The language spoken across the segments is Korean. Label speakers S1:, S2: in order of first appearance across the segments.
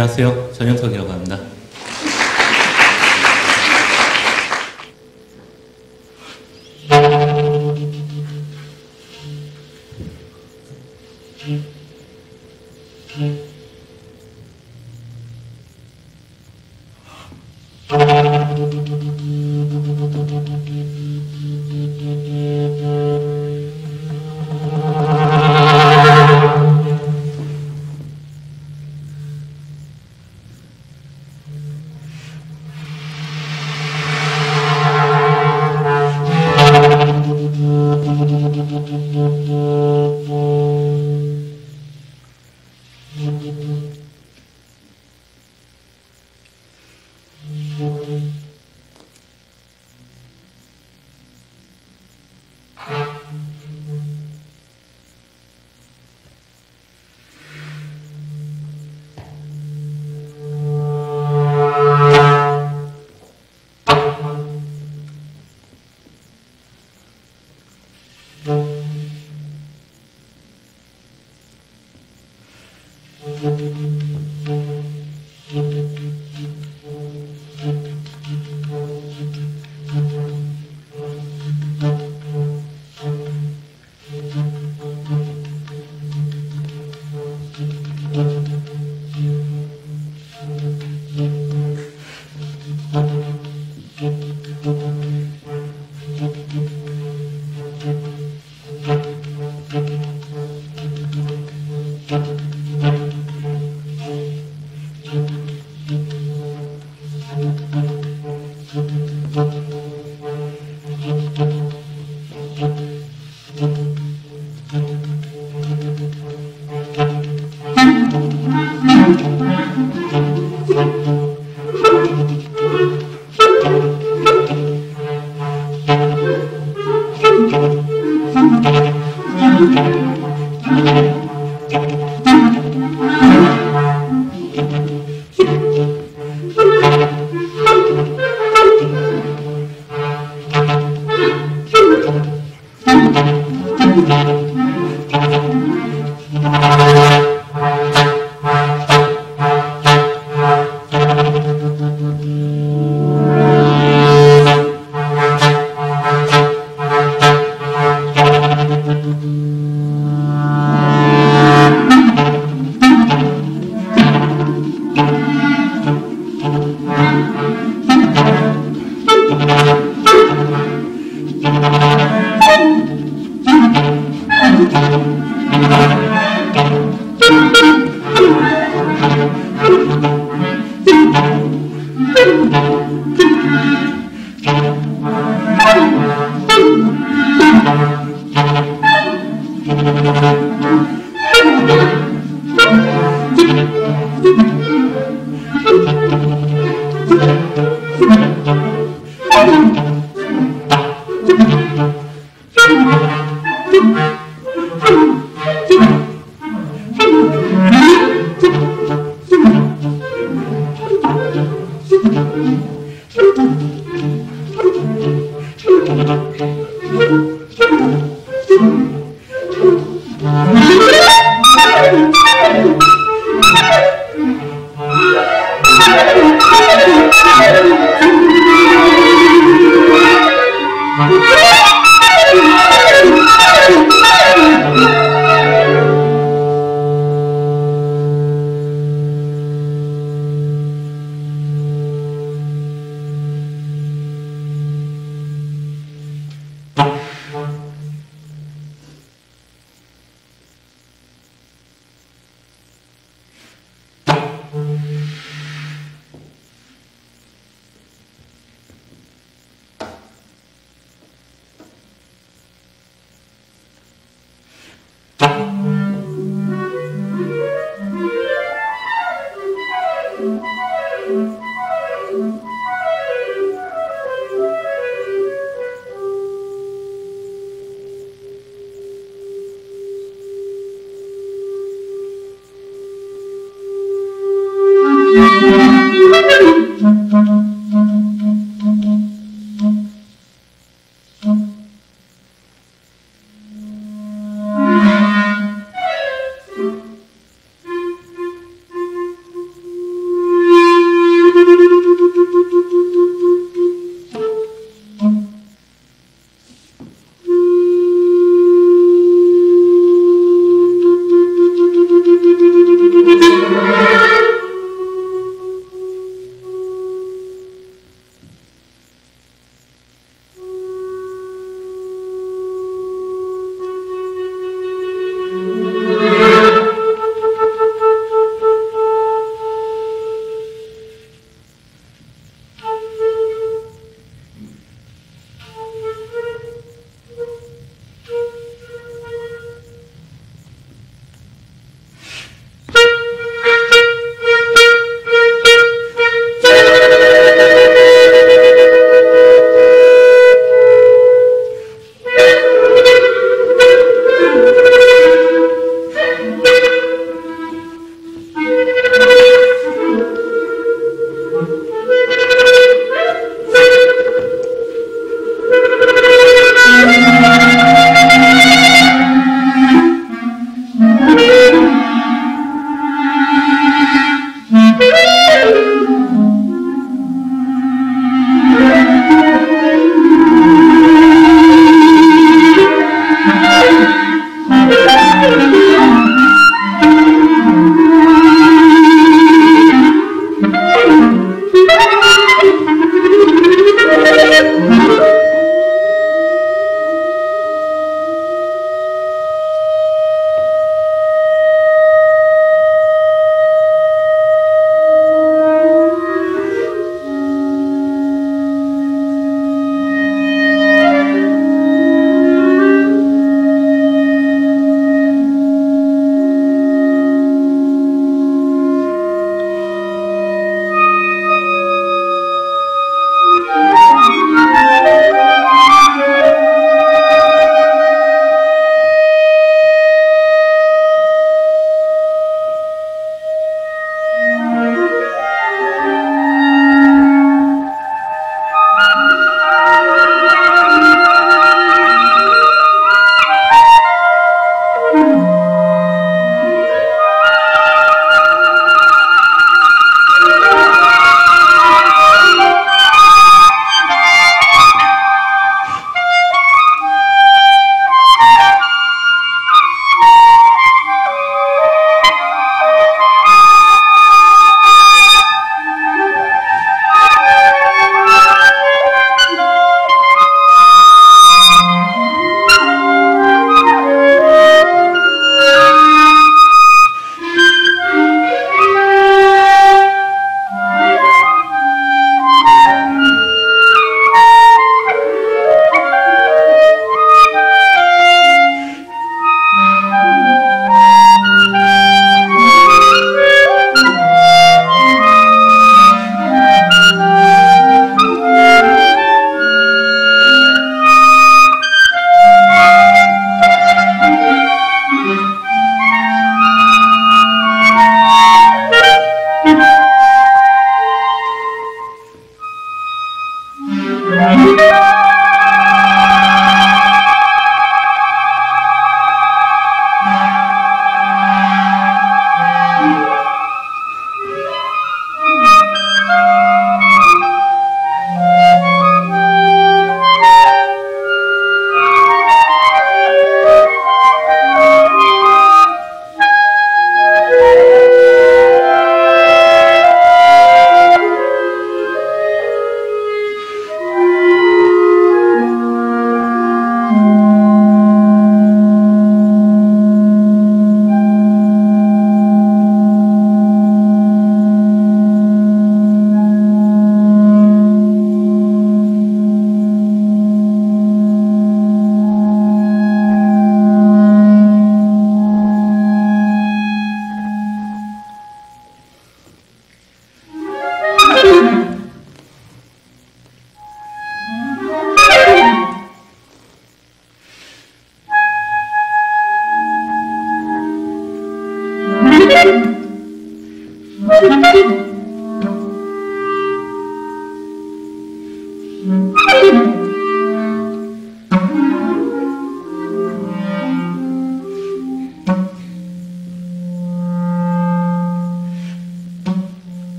S1: 안녕하세요. 전영석이라고 합니다.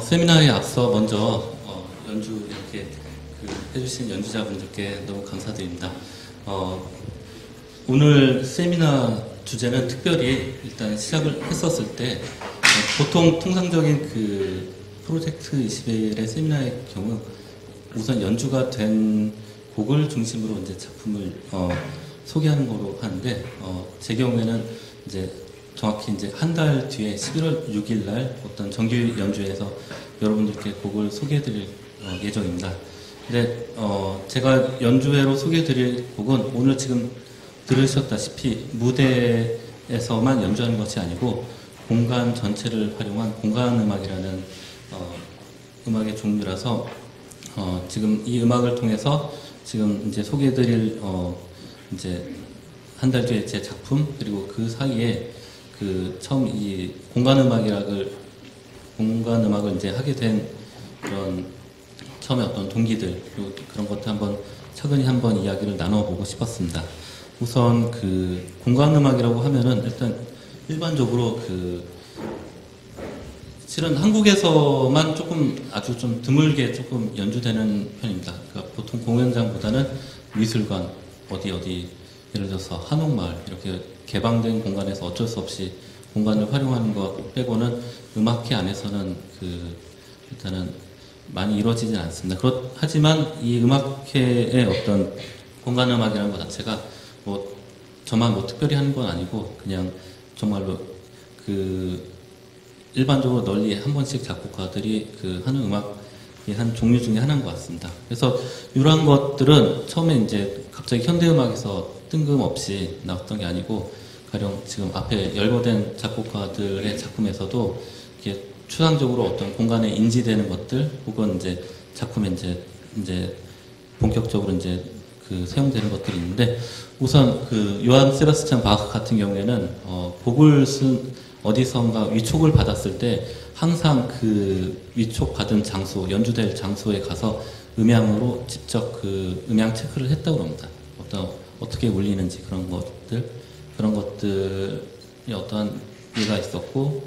S1: 세미나에 앞서 먼저 연주 이렇게 해주신 연주자분들께 너무 감사드립니다. 오늘 세미나 주제는 특별히 일단 시작을 했었을 때 보통 통상적인 그 프로젝트 21의 세미나의 경우 우선 연주가 된 곡을 중심으로 이제 작품을 소개하는 거로 하는데 제 경우에는 이제 정확히 이제 한 달 뒤에 11월 6일 날 어떤 정규 연주회에서 여러분들께 곡을 소개해드릴 예정입니다. 근데 제가 연주회로 소개해드릴 곡은 오늘 지금 들으셨다시피 무대에서만 연주하는 것이 아니고 공간 전체를 활용한 공간 음악이라는 음악의 종류라서 지금 이 음악을 통해서 지금 이제 소개해드릴 이제 한 달 뒤에 제 작품 그리고 그 사이에 그 처음 이 공간 음악을 이제 하게 된 그런 처음에 어떤 동기들 그리고 그런 것들 차근히 한번 이야기를 나눠보고 싶었습니다. 우선 그 공간 음악이라고 하면은 일단 일반적으로 실은 한국에서만 아주 좀 드물게 조금 연주되는 편입니다. 그러니까 보통 공연장보다는 미술관 어디 예를 들어서 한옥마을 이렇게 개방된 공간에서 어쩔 수 없이 공간을 활용하는 것 빼고는 음악회 안에서는 일단은 많이 이루어지진 않습니다. 하지만 이 음악회의 어떤 공간 음악이라는 것 자체가 저만 특별히 하는 건 아니고 그냥 정말로 일반적으로 널리 한 번씩 작곡가들이 하는 음악의 한 종류 중에 하나인 것 같습니다. 그래서 이러한 것들은 처음에 이제 갑자기 현대음악에서 뜬금없이 나왔던 게 아니고 가령 지금 앞에 열거된 작곡가들의 작품에서도 이렇게 추상적으로 어떤 공간에 인지되는 것들 혹은 이제 작품에 이제 본격적으로 이제 사용되는 것들이 있는데 우선 요한 세바스찬 바흐 같은 경우에는 곡을 쓴 어디선가 위촉을 받았을 때 항상 위촉 받은 장소 연주될 장소에 가서 음향으로 직접 음향 체크를 했다고 합니다. 어떻게 울리는지 그런 것들이 어떠한 예가 있었고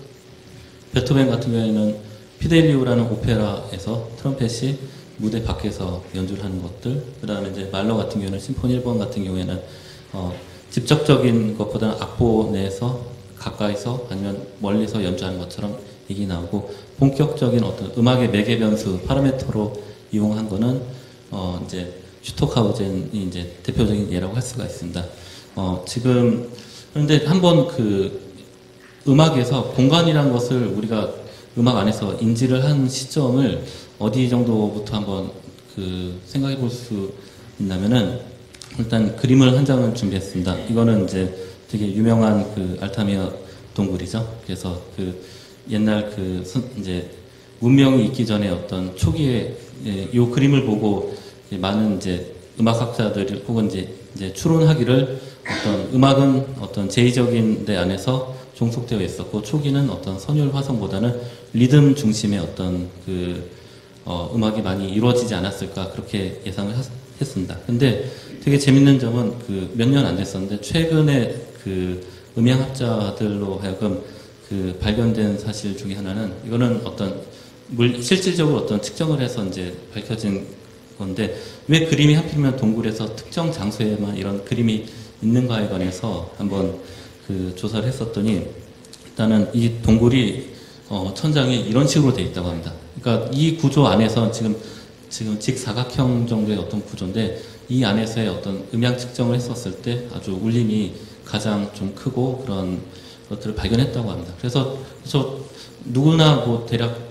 S1: 베토벤 같은 경우에는 피델리오라는 오페라에서 트럼펫이 무대 밖에서 연주를 하는 것들 그 다음에 이제 말러 같은 경우에는 심포니 1번 같은 경우에는 직접적인 것보다는 악보 내에서 가까이서 아니면 멀리서 연주하는 것처럼 얘기 나오고 본격적인 어떤 음악의 매개 변수 파라미터로 이용한 거는 이제 슈토카우젠이 이제 대표적인 예라고 할 수가 있습니다. 지금 그런데 한번 음악에서 공간이란 것을 우리가 음악 안에서 인지를 한 시점을 어디 정도부터 한번 생각해 볼 수 있냐면은 일단 그림을 한 장을 준비했습니다. 이거는 이제 되게 유명한 알타미아 동굴이죠. 그래서 옛날 이제 문명이 있기 전에 어떤 초기에 이 그림을 보고 많은 이제 음악학자들이 혹은 이제 추론하기를 음악은 어떤 제의적인 데 안에서 종속되어 있었고 초기는 어떤 선율 화성보다는 리듬 중심의 어떤 음악이 많이 이루어지지 않았을까 그렇게 예상을 했습니다. 근데 되게 재밌는 점은 몇 년 안 됐었는데 최근에 음향학자들로 하여금 발견된 사실 중에 하나는 이거는 실질적으로 어떤 측정을 해서 이제 밝혀진 건데 왜 그림이 하필이면 동굴에서 특정 장소에만 이런 그림이 있는가에 관해서 한번 조사를 했었더니 일단은 이 동굴이 천장이 이런 식으로 되어 있다고 합니다. 그러니까 이 구조 안에서 지금 직사각형 정도의 어떤 구조인데 이 안에서의 어떤 음향 측정을 했었을 때 아주 울림이 가장 좀 크고 그런 것들을 발견했다고 합니다. 그래서 누구나 대략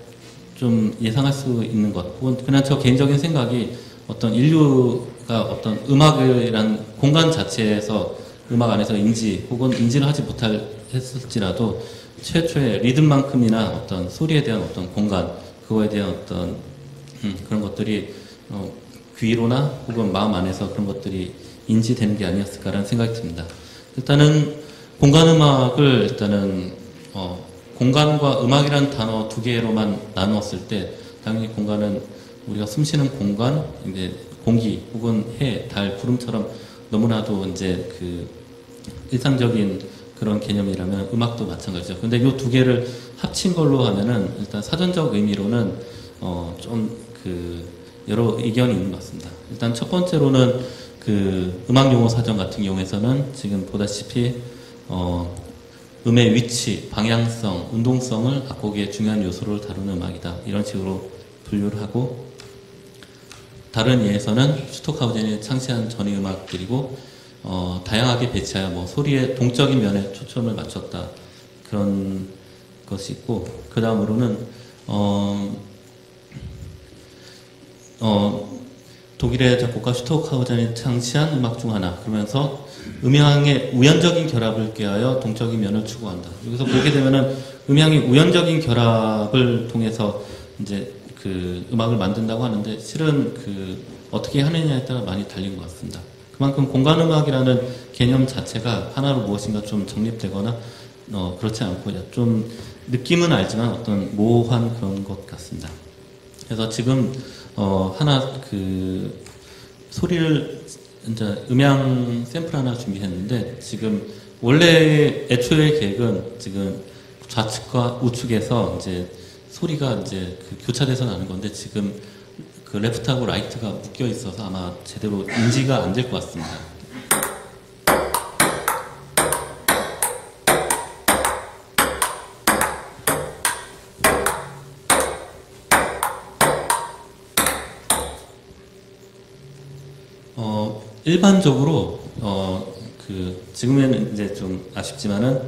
S1: 좀 예상할 수 있는 것, 혹은 그냥 저 개인적인 생각이 어떤 인류가 어떤 음악이란 공간 자체에서 음악 안에서 인지 혹은 인지를 하지 못했을지라도 최초의 리듬만큼이나 어떤 소리에 대한 어떤 공간, 그거에 대한 어떤 그런 것들이 귀로나 혹은 마음 안에서 그런 것들이 인지되는 게 아니었을까라는 생각이 듭니다. 일단은 공간음악을 일단은 공간과 음악이라는 단어 두 개로만 나누었을 때 당연히 공간은 우리가 숨쉬는 공간, 이제 공기 혹은 해, 달, 구름처럼 너무나도 이제 그 일상적인 그런 개념이라면 음악도 마찬가지죠. 근데 이 두 개를 합친 걸로 하면은 일단 사전적 의미로는 좀 그 여러 의견이 있는 것 같습니다. 일단 첫 번째로는 그 음악 용어 사전 같은 경우에서는 지금 보다시피 음의 위치, 방향성, 운동성을 악곡의 중요한 요소를 다루는 음악이다. 이런 식으로 분류를 하고, 다른 예에서는 슈토카우젠이 창시한 전위 음악들이고 다양하게 배치하여 뭐 소리의 동적인 면에 초점을 맞췄다. 그런 것이 있고, 그 다음으로는 독일의 작곡가 슈토카우젠이 창시한 음악 중 하나, 그러면서 음향의 우연적인 결합을 꾀하여 동적인 면을 추구한다. 여기서 보게 되면은 음향의 우연적인 결합을 통해서 이제 그 음악을 만든다고 하는데, 실은 그 어떻게 하느냐에 따라 많이 달린 것 같습니다. 그만큼 공간음악이라는 개념 자체가 하나로 무엇인가 좀 정립되거나 그렇지 않고 좀 느낌은 알지만 어떤 모호한 그런 것 같습니다. 그래서 지금 하나 그 소리를 이제 음향 샘플 하나 준비했는데, 지금 원래 애초의 계획은 지금 좌측과 우측에서 이제 소리가 이제 그 교차돼서 나는 건데, 지금 그 레프트하고 라이트가 묶여 있어서 아마 제대로 인지가 안 될 것 같습니다. 일반적으로 그 지금에는 이제 좀 아쉽지만은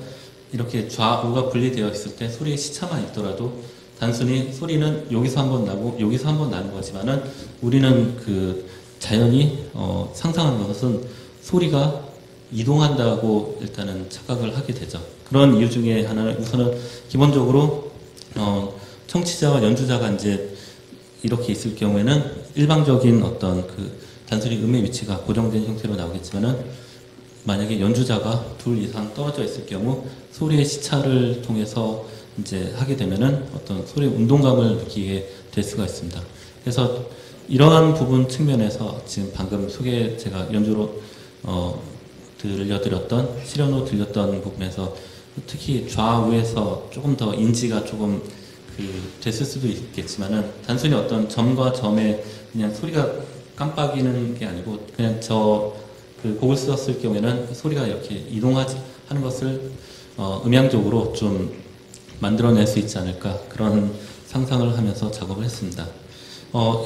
S1: 이렇게 좌우가 분리되어 있을 때 소리의 시차만 있더라도 단순히 소리는 여기서 한번 나고 여기서 한번 나는 거지만은, 우리는 그 자연히 상상하는 것은 소리가 이동한다고 일단은 착각을 하게 되죠. 그런 이유 중에 하나는 우선은 기본적으로 청취자와 연주자가 이제 이렇게 있을 경우에는 일방적인 어떤 그 단순히 음의 위치가 고정된 형태로 나오겠지만은, 만약에 연주자가 둘 이상 떨어져 있을 경우 소리의 시차를 통해서 이제 하게 되면은 어떤 소리의 운동감을 느끼게 될 수가 있습니다. 그래서 이러한 부분 측면에서 지금 방금 제가 연주로 들려드렸던, 실연으로 들렸던 부분에서 특히 좌우에서 조금 더 인지가 조금 됐을 수도 있겠지만은, 단순히 어떤 점과 점에 그냥 소리가 깜빡이는 게 아니고 그냥 그 곡을 썼을 경우에는 소리가 이렇게 하는 것을 음향적으로 좀 만들어낼 수 있지 않을까, 그런 상상을 하면서 작업을 했습니다.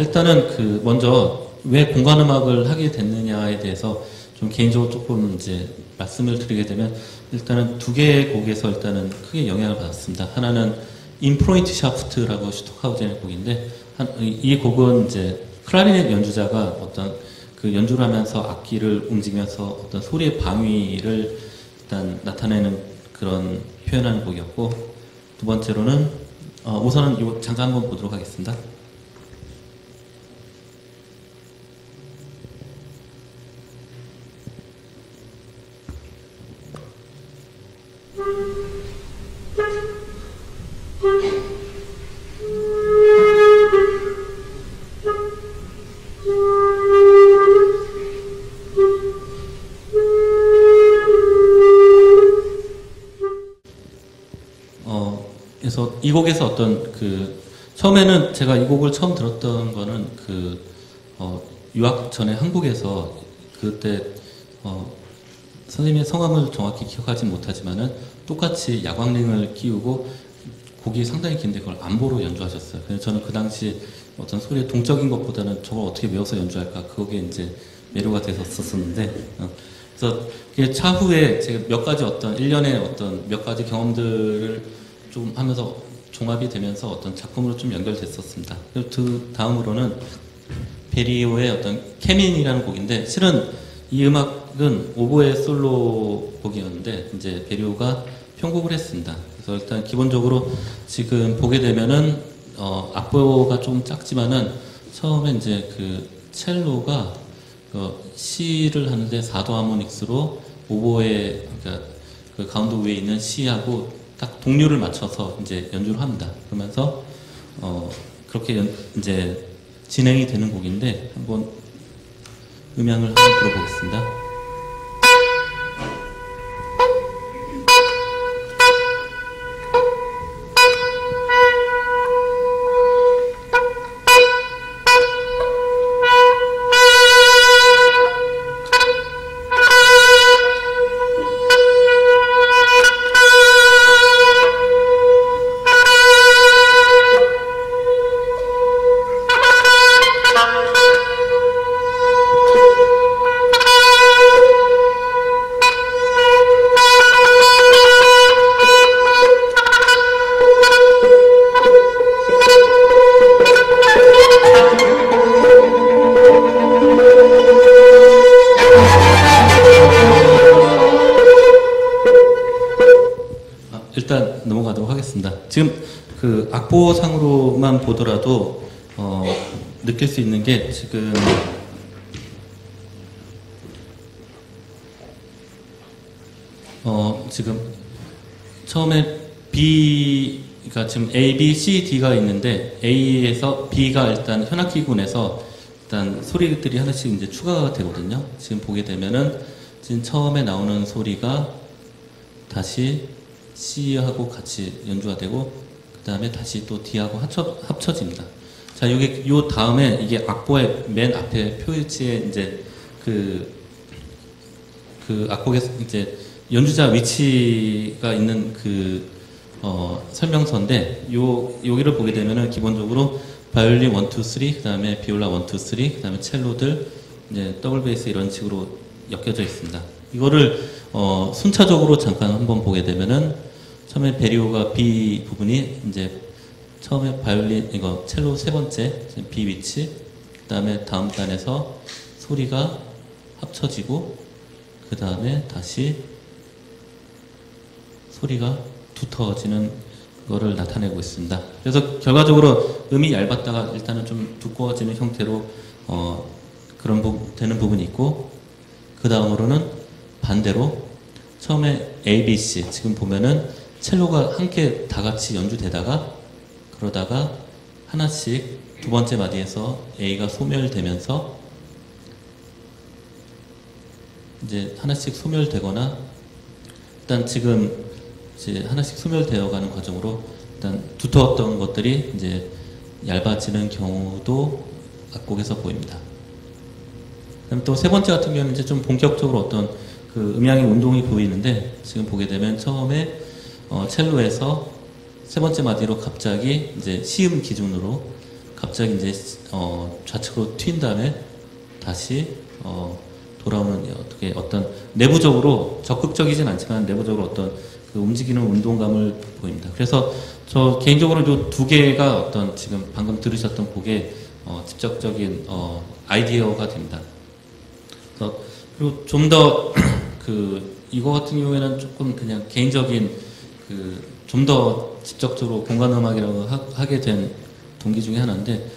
S1: 일단은 먼저 왜 공간음악을 하게 됐느냐에 대해서 좀 개인적으로 조금 이제 말씀을 드리게 되면, 일단은 두 개의 곡에서 일단은 크게 영향을 받았습니다. 하나는 인프로이트 샤프트라고 슈토카우젠의 곡인데, 이 곡은 이제 클라리넷 연주자가 어떤 그 연주를 하면서 악기를 움직이면서 어떤 소리의 방위를 일단 나타내는 그런 표현하는 곡이었고, 두 번째로는 우선은 이거 잠깐 한번 보도록 하겠습니다. 그래서 이 곡에서 어떤 처음에는 제가 이 곡을 처음 들었던 거는 유학 전에 한국에서 그때 선생님의 성함을 정확히 기억하지 못하지만은 똑같이 야광링을 끼우고 곡이 상당히 긴데 그걸 안보로 연주하셨어요. 그래서 저는 그 당시 어떤 소리의 동적인 것보다는 저걸 어떻게 외워서 연주할까, 그게 이제 매료가 됐었었는데, 그래서 차후에 제가 몇 가지 일련의 몇 가지 경험들을 좀 하면서 종합이 되면서 어떤 작품으로 좀 연결됐었습니다. 그리고 그 다음으로는 베리오의 어떤 케민이라는 곡인데, 실은 이 음악 마지막은 오보에 솔로 곡이었는데 이제 베리오가 편곡을 했습니다. 그래서 일단 기본적으로 지금 보게 되면은 악보가 좀 작지만은 처음에 이제 그 첼로가 C를 하는데 4도 하모닉스로 오보에 그러니까 그 가운데 위에 있는 C하고 딱 동률을 맞춰서 이제 연주를 합니다. 그러면서 그렇게 이제 진행이 되는 곡인데 한번 음향을 한번 들어보겠습니다. 일단 넘어가도록 하겠습니다. 지금 그 악보상으로만 보더라도 느낄 수 있는 게 지금 지금 처음에 B가 지금 A, B, C, D가 있는데 A에서 B가 일단 현악기군에서 일단 소리들이 하나씩 이제 추가가 되거든요. 지금 보게 되면은 지금 처음에 나오는 소리가 다시 C하고 같이 연주가 되고 그 다음에 다시 또 D하고 합쳐집니다. 자, 요 다음에 이게 악보의 맨 앞에 표일지에 이제 그 악곡에 이제 연주자 위치가 있는 그 설명서인데 여기를 보게 되면은 기본적으로 바이올린 1, 2, 3, 그 다음에 비올라 1, 2, 3, 그 다음에 첼로들, 이제 더블 베이스 이런 식으로 엮여져 있습니다. 이거를 순차적으로 잠깐 한번 보게 되면은 처음에 베리오가 B 부분이 이제 처음에 바이올린 이거 첼로 세 번째 B 위치, 그 다음에 다음 단에서 소리가 합쳐지고 그 다음에 다시 소리가 두터워지는 거를 나타내고 있습니다. 그래서 결과적으로 음이 얇았다가 일단은 좀 두꺼워지는 형태로 되는 부분이 있고, 그 다음으로는 반대로 처음에 A, B, C 지금 보면은 첼로가 함께 다 같이 연주되다가 그러다가 하나씩 두 번째 마디에서 A가 소멸되면서 이제 하나씩 소멸되거나 일단 지금 이제 하나씩 소멸되어가는 과정으로 일단 두터웠던 것들이 이제 얇아지는 경우도 악곡에서 보입니다. 그다음 또 세 번째 같은 경우는 이제 좀 본격적으로 어떤 그 음향의 운동이 보이는데 지금 보게 되면 처음에 첼로에서 세 번째 마디로 갑자기 이제 시음 기준으로 갑자기 이제 좌측으로 튄 다음에 다시 돌아오는 어떻게 어떤 내부적으로 적극적이진 않지만 내부적으로 어떤 그 움직이는 운동감을 보입니다. 그래서 저 개인적으로 이 두 개가 어떤 지금 방금 들으셨던 곡의 직접적인 아이디어가 됩니다. 그래서 그리고 좀 더 이거 같은 경우에는 조금 그냥 개인적인 좀 더 직접적으로 공간음악이라고 하게 된 동기 중에 하나인데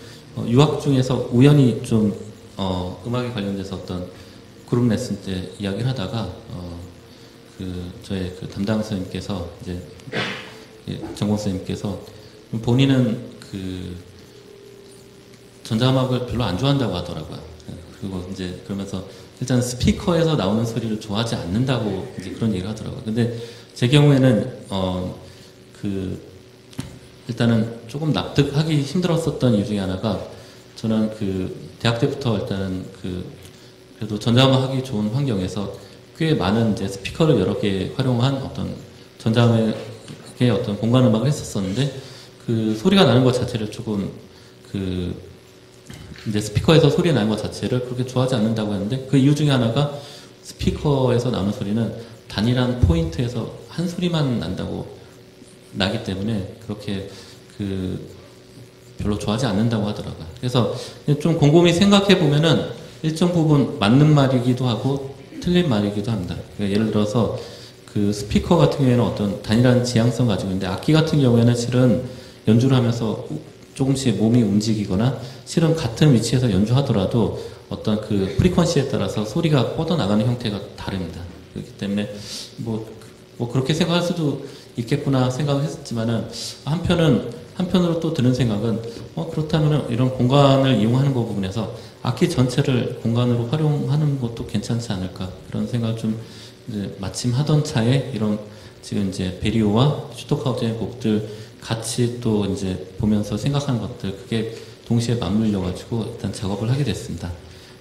S1: 유학 중에서 우연히 좀 음악에 관련돼서 어떤 그룹 레슨 때 이야기를 하다가 저의 그 담당 선생님께서 이제 전공 선생님께서 본인은 전자음악을 별로 안 좋아한다고 하더라고요. 그리고 이제 그러면서 일단 스피커에서 나오는 소리를 좋아하지 않는다고 이제 그런 얘기를 하더라고요. 근데 제 경우에는 일단은 조금 납득하기 힘들었었던 이유 중에 하나가 저는 대학 때부터 일단은 그래도 전자음악 하기 좋은 환경에서 꽤 많은 이제 스피커를 여러 개 활용한 어떤 전자음악의 어떤 공간음악을 했었었는데 소리가 나는 것 자체를 조금 이제 스피커에서 소리 나는 것 자체를 그렇게 좋아하지 않는다고 했는데 그 이유 중에 하나가 스피커에서 나오는 소리는 단일한 포인트에서 한 소리만 나기 때문에 그렇게 별로 좋아하지 않는다고 하더라고요. 그래서 좀 곰곰이 생각해 보면은 일정 부분 맞는 말이기도 하고 틀린 말이기도 합니다. 그러니까 예를 들어서 그 스피커 같은 경우에는 어떤 단일한 지향성 가지고 있는데 악기 같은 경우에는 실은 연주를 하면서 조금씩 몸이 움직이거나 실은 같은 위치에서 연주하더라도 어떤 그 프리퀀시에 따라서 소리가 뻗어나가는 형태가 다릅니다. 그렇기 때문에 뭐 그렇게 생각할 수도 있겠구나 생각을 했었지만은 한편으로 또 드는 생각은 그렇다면은 이런 공간을 이용하는 거 부분에서 악기 전체를 공간으로 활용하는 것도 괜찮지 않을까 그런 생각을 좀 이제 마침 하던 차에 이런 지금 이제 베리오와 슈토카우트의 곡들 같이 또 이제 보면서 생각하는 것들 그게 동시에 맞물려 가지고 일단 작업을 하게 됐습니다.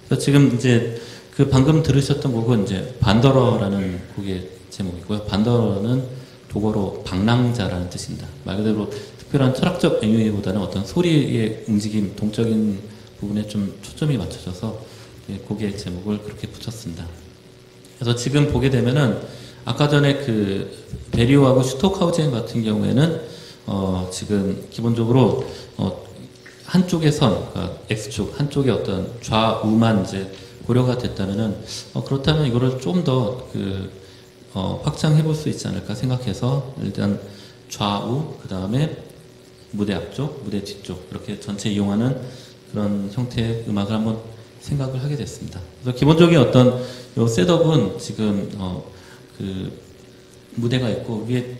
S1: 그래서 지금 이제 그 방금 들으셨던 곡은 이제 반더러라는 곡의 제목이고요. 반더러는 독어로 방랑자라는 뜻입니다. 말 그대로 특별한 철학적 의미보다는 어떤 소리의 움직임, 동적인 부분에 좀 초점이 맞춰져서 곡의 제목을 그렇게 붙였습니다. 그래서 지금 보게 되면은 아까 전에 그 베리오하고 슈토카우젠 같은 경우에는 지금 기본적으로 한쪽의 선, 그러니까 X축 한쪽의 어떤 좌우만 이제 고려가 됐다면은 그렇다면 이거를 좀 더 확장해 볼 수 있지 않을까 생각해서 일단 좌우 그 다음에 무대 앞쪽, 무대 뒤쪽 이렇게 전체 이용하는 그런 형태의 음악을 한번 생각을 하게 됐습니다. 그래서 기본적인 어떤 요 셋업은 지금 그 무대가 있고 위에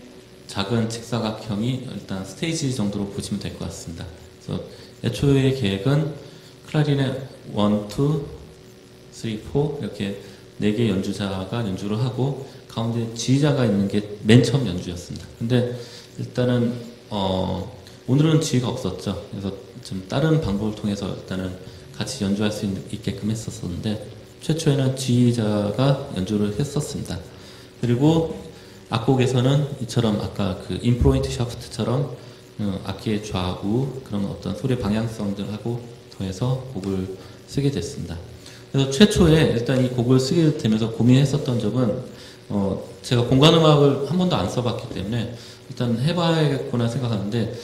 S1: 작은 직사각형이 일단 스테이지 정도로 보시면 될 것 같습니다. 그래서 애초의 계획은 클라리넷 1, 2, 3, 4 이렇게 4개 연주자가 연주를 하고 가운데 지휘자가 있는 게 맨 처음 연주였습니다. 근데 일단은 오늘은 지휘가 없었죠. 그래서 좀 다른 방법을 통해서 일단은 같이 연주할 수 있게끔 했었는데 최초에는 지휘자가 연주를 했었습니다. 그리고 악곡에서는 이처럼 아까 그 인프로인트 샤프트처럼 악기의 좌우 그런 어떤 소리의 방향성들하고 더해서 곡을 쓰게 됐습니다. 그래서 최초에 일단 이 곡을 쓰게 되면서 고민했었던 점은 제가 공간음악을 한 번도 안 써봤기 때문에 일단 해봐야겠구나 생각하는데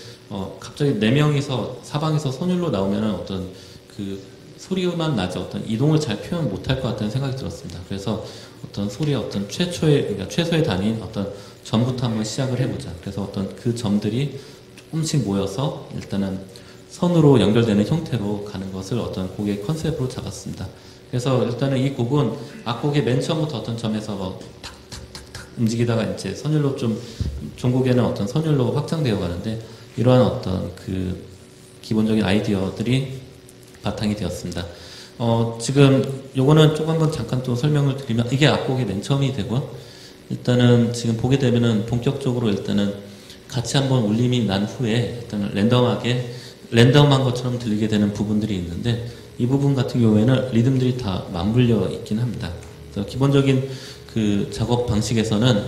S1: 갑자기 4명이서 사방에서 선율로 나오면은 어떤 그 소리만 나지 어떤 이동을 잘 표현 못할 것 같다는 생각이 들었습니다. 그래서 어떤 소리의 어떤 그러니까 최소의 단위인 어떤 점부터 한번 시작을 해보자. 그래서 어떤 그 점들이 조금씩 모여서 일단은 선으로 연결되는 형태로 가는 것을 어떤 곡의 컨셉으로 잡았습니다. 그래서 일단은 이 곡은 악곡의 맨 처음부터 어떤 점에서 뭐 탁탁탁탁 움직이다가 이제 선율로 좀 종곡에는 어떤 선율로 확장되어 가는데 이러한 어떤 그 기본적인 아이디어들이 바탕이 되었습니다. 지금 요거는 조금 한번 잠깐 또 설명을 드리면 이게 악곡의 맨 처음이 되고 일단은 지금 보게 되면은 본격적으로 일단은 같이 한번 울림이 난 후에 일단은 랜덤한 것처럼 들리게 되는 부분들이 있는데 이 부분 같은 경우에는 리듬들이 다 맞물려 있긴 합니다. 그래서 기본적인 그 작업 방식에서는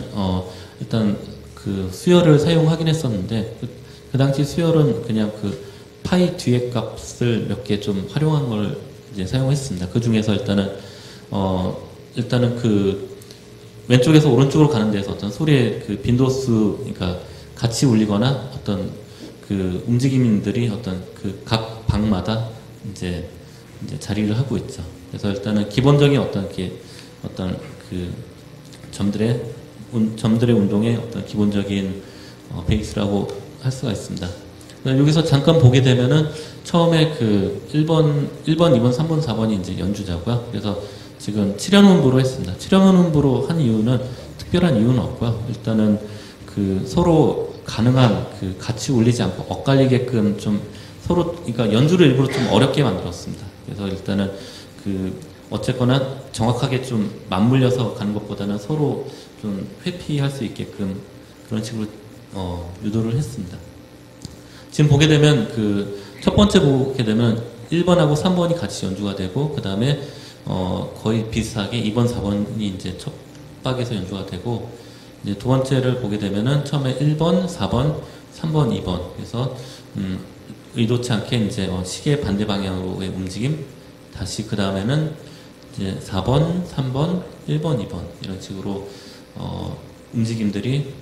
S1: 일단 그 수열을 사용하긴 했었는데 그 당시 수열은 그냥 그 파이 뒤에 값을 몇 개 좀 활용한 걸 이제 사용했습니다. 그 중에서 일단은 그 왼쪽에서 오른쪽으로 가는 데서 어떤 소리의 그 빈도수, 그러니까 같이 울리거나 어떤 그 움직임들이 어떤 그 각 방마다 이제 자리를 하고 있죠. 그래서 일단은 기본적인 어떤 그 점들의 운동의 어떤 기본적인 베이스라고 할 수가 있습니다. 여기서 잠깐 보게 되면은 처음에 그 1번, 2번, 3번, 4번이 이제 연주자고요. 그래서 지금 7연음부로 했습니다. 7연음부로 한 이유는 특별한 이유는 없고요. 일단은 그 서로 가능한 그 같이 울리지 않고 엇갈리게끔 좀 서로 그러니까 연주를 일부러 좀 어렵게 만들었습니다. 그래서 일단은 그 어쨌거나 정확하게 좀 맞물려서 가는 것보다는 서로 좀 회피할 수 있게끔 그런 식으로 유도를 했습니다. 지금 보게 되면 그 첫 번째 보게 되면 1번하고 3번이 같이 연주가 되고 그 다음에 거의 비슷하게 2번, 4번이 이제 첫 박에서 연주가 되고 이제 두 번째를 보게 되면은 처음에 1번, 4번, 3번, 2번 그래서 의도치 않게 이제 시계 반대 방향으로의 움직임 다시 그 다음에는 이제 4번, 3번, 1번, 2번 이런 식으로 움직임들이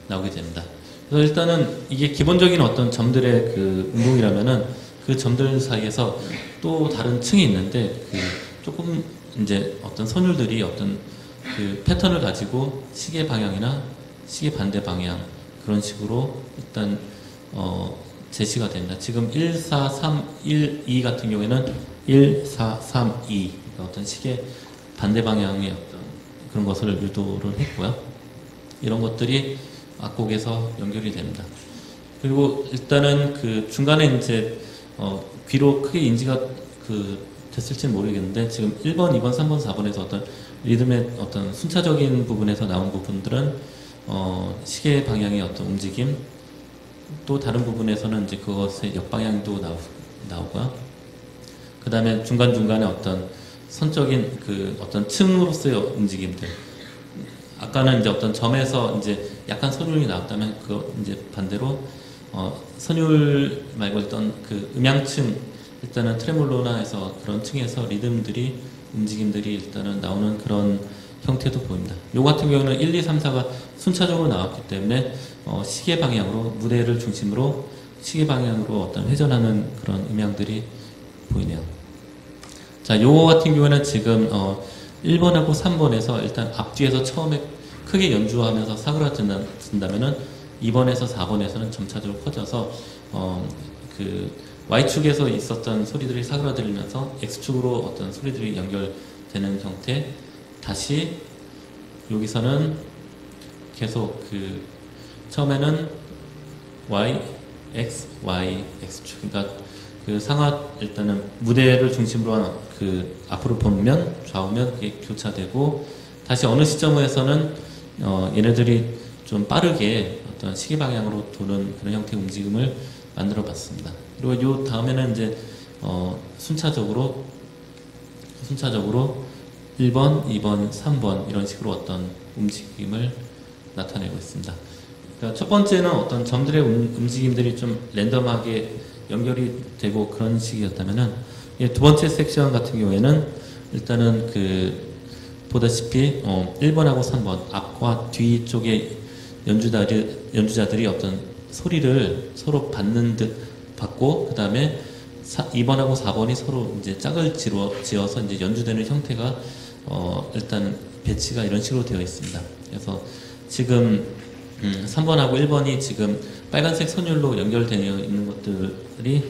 S1: 나오게 됩니다. 그래서 일단은 이게 기본적인 어떤 점들의 그 운동이라면은 그 점들 사이에서 또 다른 층이 있는데 그 조금 이제 어떤 선율들이 어떤 그 패턴을 가지고 시계 방향이나 시계 반대 방향 그런 식으로 일단 제시가 됩니다. 지금 14312 같은 경우에는 1432 그러니까 어떤 시계 반대 방향의 어떤 그런 것을 유도를 했고요. 이런 것들이 악곡에서 연결이 됩니다. 그리고 일단은 그 중간에 이제 귀로 크게 인지가 됐을지는 모르겠는데 지금 1번, 2번, 3번, 4번에서 어떤 리듬의 어떤 순차적인 부분에서 나온 부분들은 시계 방향의 어떤 움직임 또 다른 부분에서는 이제 그것의 역방향도 나오고요. 그 다음에 중간중간에 어떤 선적인 그 어떤 층으로서의 움직임들 아까는 이제 어떤 점에서 이제 약간 선율이 나왔다면 그 이제 반대로 선율 말고 어떤 그 음향층 일단은 트레몰로나 해서 그런 층에서 리듬들이 움직임들이 일단은 나오는 그런 형태도 보입니다. 요 같은 경우는 1, 2, 3, 4가 순차적으로 나왔기 때문에 시계 방향으로 무대를 중심으로 시계 방향으로 어떤 회전하는 그런 음향들이 보이네요. 자, 요거 같은 경우는 지금 1번하고 3번에서 일단 앞뒤에서 처음에 크게 연주하면서 사그라든다면은 2번에서 4번에서는 점차적으로 커져서 그 Y축에서 있었던 소리들이 사그라들면서 X축으로 어떤 소리들이 연결되는 형태 다시 여기서는 계속 그 처음에는 Y, X, Y, X축 그러니까 그 상하 일단은 무대를 중심으로 그 앞으로 보면 좌우면 이게 교차되고 다시 어느 시점에서는 얘네들이 좀 빠르게 어떤 시계 방향으로 도는 그런 형태의 움직임을 만들어 봤습니다. 그리고 요 다음에는 이제 순차적으로 1번, 2번, 3번 이런 식으로 어떤 움직임을 나타내고 있습니다. 그러니까 첫 번째는 어떤 점들의 움직임들이 좀 랜덤하게 연결이 되고 그런 식이었다면은 두 번째 섹션 같은 경우에는 일단은 보다시피 1번하고 3번 앞과 뒤 쪽에 연주자들이 어떤 소리를 서로 받는 듯 받고 그 다음에 2번하고 4번이 서로 이제 짝을 지어서 이제 연주되는 형태가 일단 배치가 이런 식으로 되어 있습니다. 그래서 지금 3번하고 1번이 지금 빨간색 선율로 연결되어 있는 것들이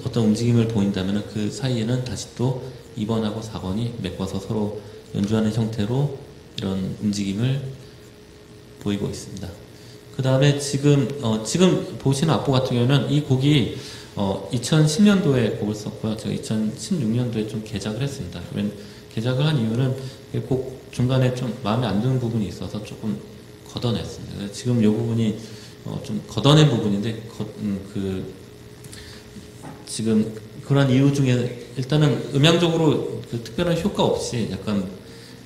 S1: 어떤 움직임을 보인다면 그 사이에는 다시 또 2번하고 4번이 메꿔서 서로 연주하는 형태로 이런 움직임을 보이고 있습니다. 그 다음에 지금 보시는 악보 같은 경우는 이 곡이 2010년도에 곡을 썼고요. 제가 2016년도에 좀 개작을 했습니다. 개작을 한 이유는 곡 중간에 좀 마음에 안 드는 부분이 있어서 조금 걷어냈습니다. 지금 이 부분이 좀 걷어낸 부분인데 지금 그런 이유 중에 일단은 음향적으로 특별한 효과 없이 약간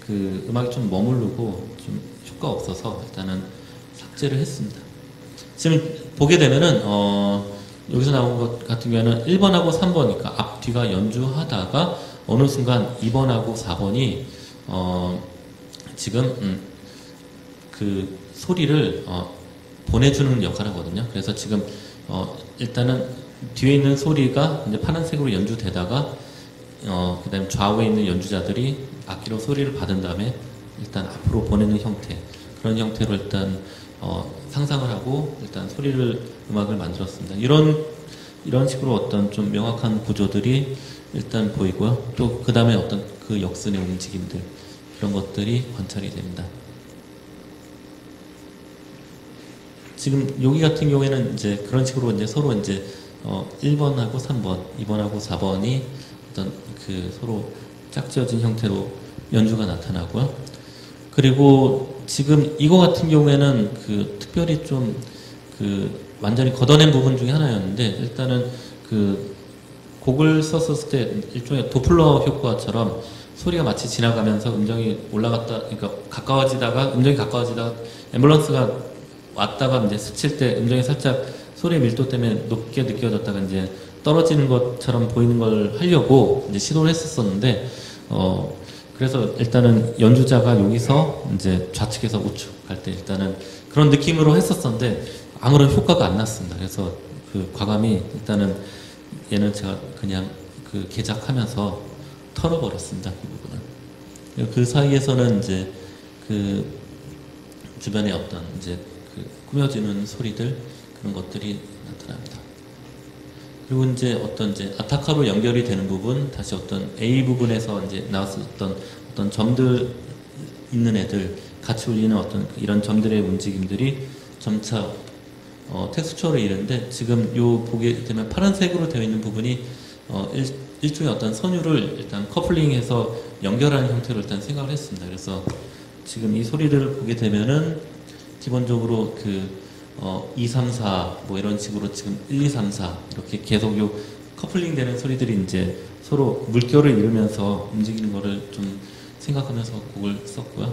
S1: 음악이 좀 머무르고 좀 효과 없어서 일단은 삭제를 했습니다. 지금 보게 되면은 여기서 나온 것 같은 경우는 1번하고 3번이니까 앞뒤가 연주하다가 어느 순간 2번하고 4번이 지금 그 소리를 보내주는 역할을 하거든요. 그래서 지금 일단은 뒤에 있는 소리가 이제 파란색으로 연주되다가 그 다음에 좌우에 있는 연주자들이 악기로 소리를 받은 다음에 일단 앞으로 보내는 형태 그런 형태로 일단 상상을 하고 일단 음악을 만들었습니다. 이런 식으로 어떤 좀 명확한 구조들이 일단 보이고요. 또 그 다음에 어떤 그 역순의 움직임들 그런 것들이 관찰이 됩니다. 지금 여기 같은 경우에는 이제 그런 식으로 이제 서로 이제 1번하고 3번, 2번하고 4번이 어떤 서로 짝지어진 형태로 연주가 나타나고요. 그리고 지금 이거 같은 경우에는 특별히 좀 완전히 걷어낸 부분 중에 하나였는데 일단은 곡을 썼을 때 일종의 도플러 효과처럼 소리가 마치 지나가면서 음정이 올라갔다, 그러니까 음정이 가까워지다가 앰뷸런스가 왔다가 이제 스칠 때 음정이 살짝 소리의 밀도 때문에 높게 느껴졌다가 이제 떨어지는 것처럼 보이는 걸 하려고 이제 시도를 했었는데, 그래서 일단은 연주자가 여기서 이제 좌측에서 우측 갈 때 일단은 그런 느낌으로 했었었는데 아무런 효과가 안 났습니다. 그래서 과감히 일단은 얘는 제가 그냥 개작하면서 털어버렸습니다. 이 부분은. 그 사이에서는 이제 그 주변에 어떤 이제 그 꾸며지는 소리들 그런 것들이 나타납니다. 그리고 이제 어떤 이제 아타카로 연결이 되는 부분, 다시 어떤 A 부분에서 이제 나왔었던 어떤 점들 있는 애들 같이 울리는 어떤 이런 점들의 움직임들이 점차 텍스처로 이르는데, 지금 요 보게 되면 파란색으로 되어 있는 부분이 일종의 어떤 선율을 일단 커플링해서 연결하는 형태로 일단 생각을 했습니다. 그래서 지금 이 소리들을 보게 되면은 기본적으로 2, 3, 4 뭐 이런 식으로 지금 1, 2, 3, 4 이렇게 계속 요 커플링 되는 소리들이 이제 서로 물결을 이루면서 움직이는 거를 좀 생각하면서 곡을 썼고요.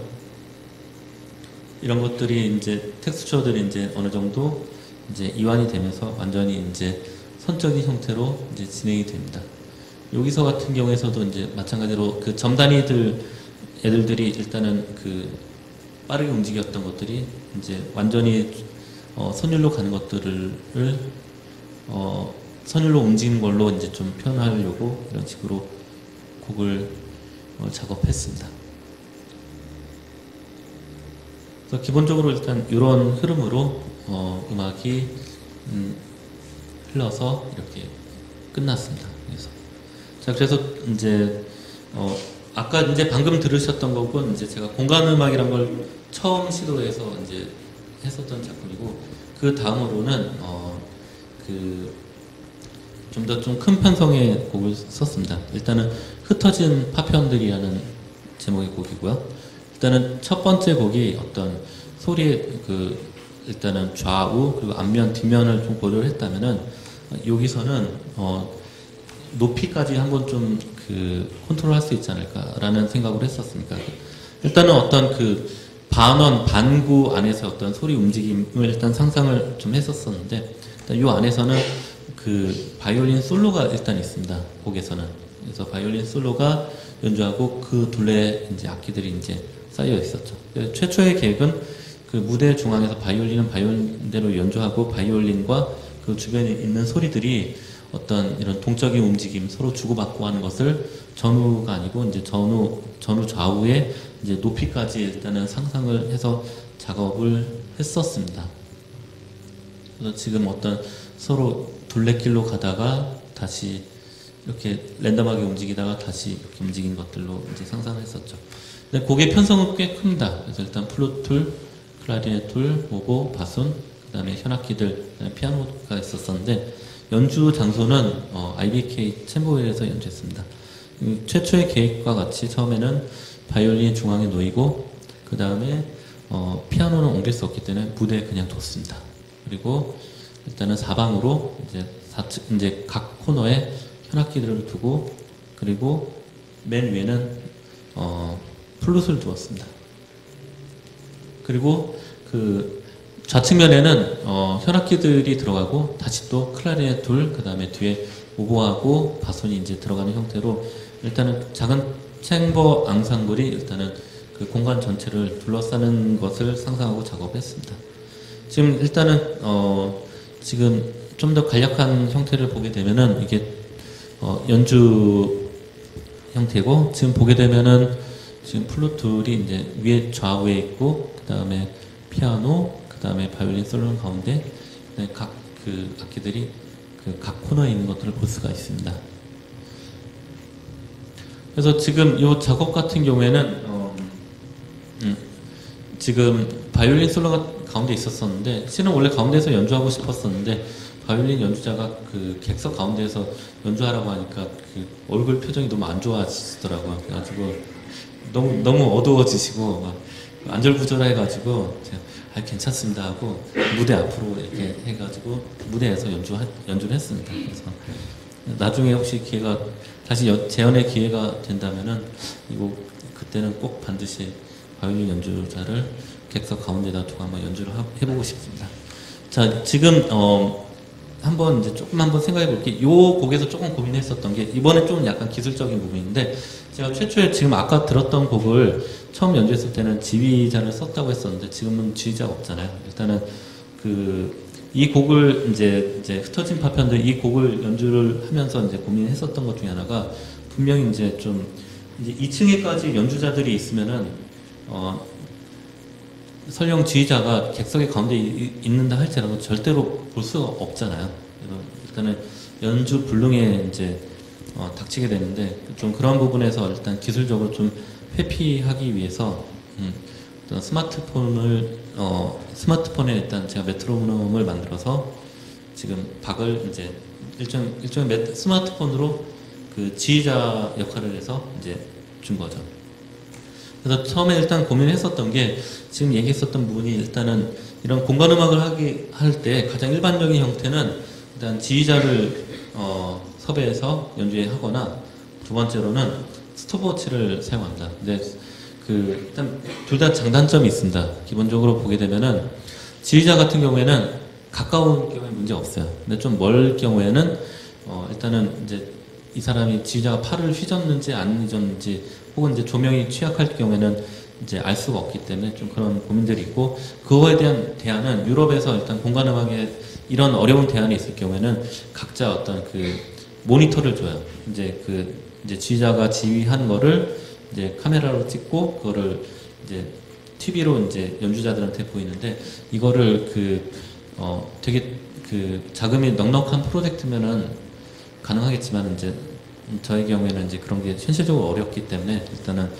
S1: 이런 것들이 이제 텍스처들이 이제 어느 정도 이제 이완이 되면서 완전히 이제 선적인 형태로 이제 진행이 됩니다. 여기서 같은 경우에서도 이제 마찬가지로 그 애들들이 일단은 그 빠르게 움직였던 것들이 이제 완전히 선율로 가는 것들을 선율로 움직이는 걸로 이제 좀 표현하려고 이런 식으로 곡을 작업했습니다. 그래서 기본적으로 일단 이런 흐름으로 음악이 흘러서 이렇게 끝났습니다. 그래서 이제 아까 이제 방금 들으셨던 곡은 이제 제가 공간 음악이란 걸 처음 시도해서 이제 했었던 작품이고, 그 다음으로는 좀 더 좀 큰 편성의 곡을 썼습니다. 일단은 흩어진 파편들이라는 제목의 곡이고요. 일단은 첫 번째 곡이 어떤 소리의 일단은 좌우 그리고 앞면 뒷면을 좀 고려를 했다면은 여기서는 높이까지 한번 좀 컨트롤할 수 있지 않을까라는 생각을 했었으니까, 일단은 어떤 반원 반구 안에서 어떤 소리 움직임을 일단 상상을 좀 했었었는데, 일단 이 안에서는 바이올린 솔로가 일단 있습니다. 곡에서는. 그래서 바이올린 솔로가 연주하고 그 둘레 이제 악기들이 이제 쌓여 있었죠. 최초의 계획은 무대 중앙에서 바이올린은 바이올린대로 연주하고 바이올린과 그 주변에 있는 소리들이 어떤 이런 동적인 움직임 서로 주고받고 하는 것을 전후가 아니고 이제 전후 좌우에 이제 높이까지 일단은 상상을 해서 작업을 했었습니다. 그래서 지금 어떤 서로 둘레길로 가다가 다시 이렇게 랜덤하게 움직이다가 다시 이렇게 움직인 것들로 이제 상상을 했었죠. 근데 곡의 편성은 꽤 큽니다. 그래서 일단 플룻 툴, 클라리넷 툴, 오보, 바순, 그 다음에 현악기들, 그다음에 피아노가 있었었는데, 연주 장소는 IBK 챔버웰에서 연주했습니다. 최초의 계획과 같이 처음에는 바이올린이 중앙에 놓이고, 그 다음에 피아노는 옮길 수 없기 때문에 무대에 그냥 뒀습니다. 그리고 일단은 사방으로 이제 각 코너에 현악기들을 두고, 그리고 맨 위에는 플룻을 두었습니다. 그리고 좌측면에는 현악기들이 들어가고, 다시 또 클라리넷 둘, 그 다음에 뒤에 오보하고 바손이 이제 들어가는 형태로 일단은 작은 챔버 앙상블이 일단은 그 공간 전체를 둘러싸는 것을 상상하고 작업했습니다. 지금 일단은 지금 좀 더 간략한 형태를 보게 되면은 이게 연주 형태고, 지금 보게 되면은 지금 플루툴이 이제 위에 좌우에 있고, 그 다음에 피아노, 그 다음에 바이올린 솔로는 가운데, 각 악기들이 각 코너에 있는 것들을 볼 수가 있습니다. 그래서 지금 이 작업 같은 경우에는 지금 바이올린 솔로가 가운데 있었었는데, 실은 원래 가운데에서 연주하고 싶었었는데 바이올린 연주자가 객석 가운데에서 연주하라고 하니까 얼굴 표정이 너무 안 좋아지시더라고요. 그래가지고 너무 어두워지시고 막 안절부절해가지고 제가 괜찮습니다 하고 무대 앞으로 이렇게 해가지고 무대에서 연주를 했습니다. 그래서 나중에 혹시 기회가 다시 재연의 기회가 된다면은 이거 그때는 꼭 반드시 바이올린 연주자를 객석 가운데다 두고 한번 연주를 해보고 싶습니다. 자, 지금 한번 이제 조금 한번 생각해 볼게요. 이 곡에서 조금 고민했었던 게, 이번에 좀 약간 기술적인 부분인데, 제가 최초에 지금 아까 들었던 곡을 처음 연주했을 때는 지휘자를 썼다고 했었는데, 지금은 지휘자가 없잖아요. 일단은 이 곡을 이제 흩어진 파편들, 이 곡을 연주를 하면서 이제 고민했었던 것 중에 하나가, 분명히 이제 좀 이제 2층에까지 연주자들이 있으면은 설령 지휘자가 객석의 가운데 있는다 할지라도 절대로 볼 수가 없잖아요. 그래서 일단은 연주 불능에 이제 닥치게 되는데 좀 그런 부분에서 일단 기술적으로 좀 회피하기 위해서 어떤 스마트폰에 일단 제가 메트로놈을 만들어서 지금 박을 이제 일종의 스마트폰으로 그 지휘자 역할을 해서 이제 준 거죠. 그래서 처음에 일단 고민했었던 게 지금 얘기했었던 부분이 일단은 이런 공간음악을 할 때 가장 일반적인 형태는 일단 지휘자를 섭외해서 연주하거나 두 번째로는 스톱워치를 사용합니다. 근데 일단 둘 다 장단점이 있습니다. 기본적으로 보게 되면은 지휘자 같은 경우에는 가까운 경우에 문제 없어요. 근데 좀 멀 경우에는 일단은 이제 이 사람이 지휘자가 팔을 휘젓는지 안 휘젓는지 혹은 이제 조명이 취약할 경우에는 이제 알 수가 없기 때문에 좀 그런 고민들이 있고 그거에 대한 대안은 유럽에서 일단 공간음악에 이런 어려운 대안이 있을 경우에는 각자 어떤 그 모니터를 줘요. 이제 지휘자가 지휘한 거를 이제 카메라로 찍고 그거를 이제 TV로 이제 연주자들한테 보이는데 이거를 되게 자금이 넉넉한 프로젝트면은 가능하겠지만 이제 저희 경우에는 이제 그런 게 현실적으로 어렵기 때문에 일단은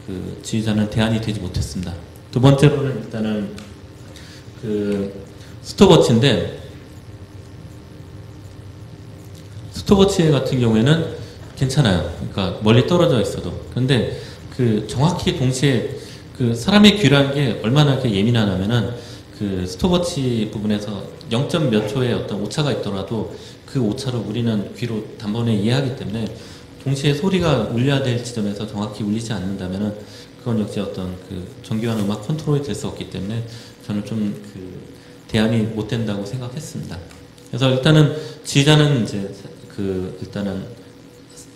S1: 그 지휘자는 대안이 되지 못했습니다. 두 번째로는 일단은 스톱워치인데 스톱워치 같은 경우에는 괜찮아요. 그러니까 멀리 떨어져 있어도. 근데 정확히 동시에 사람의 귀라는 게 얼마나 이렇게 예민하냐면은 스톱워치 부분에서 0. 몇 초의 어떤 오차가 있더라도 그 오차를 우리는 귀로 단번에 이해하기 때문에 동시에 소리가 울려야 될 지점에서 정확히 울리지 않는다면은 그건 역시 어떤 정교한 음악 컨트롤이 될 수 없기 때문에 저는 좀 대안이 못 된다고 생각했습니다. 그래서 일단은 지휘자는 이제 일단은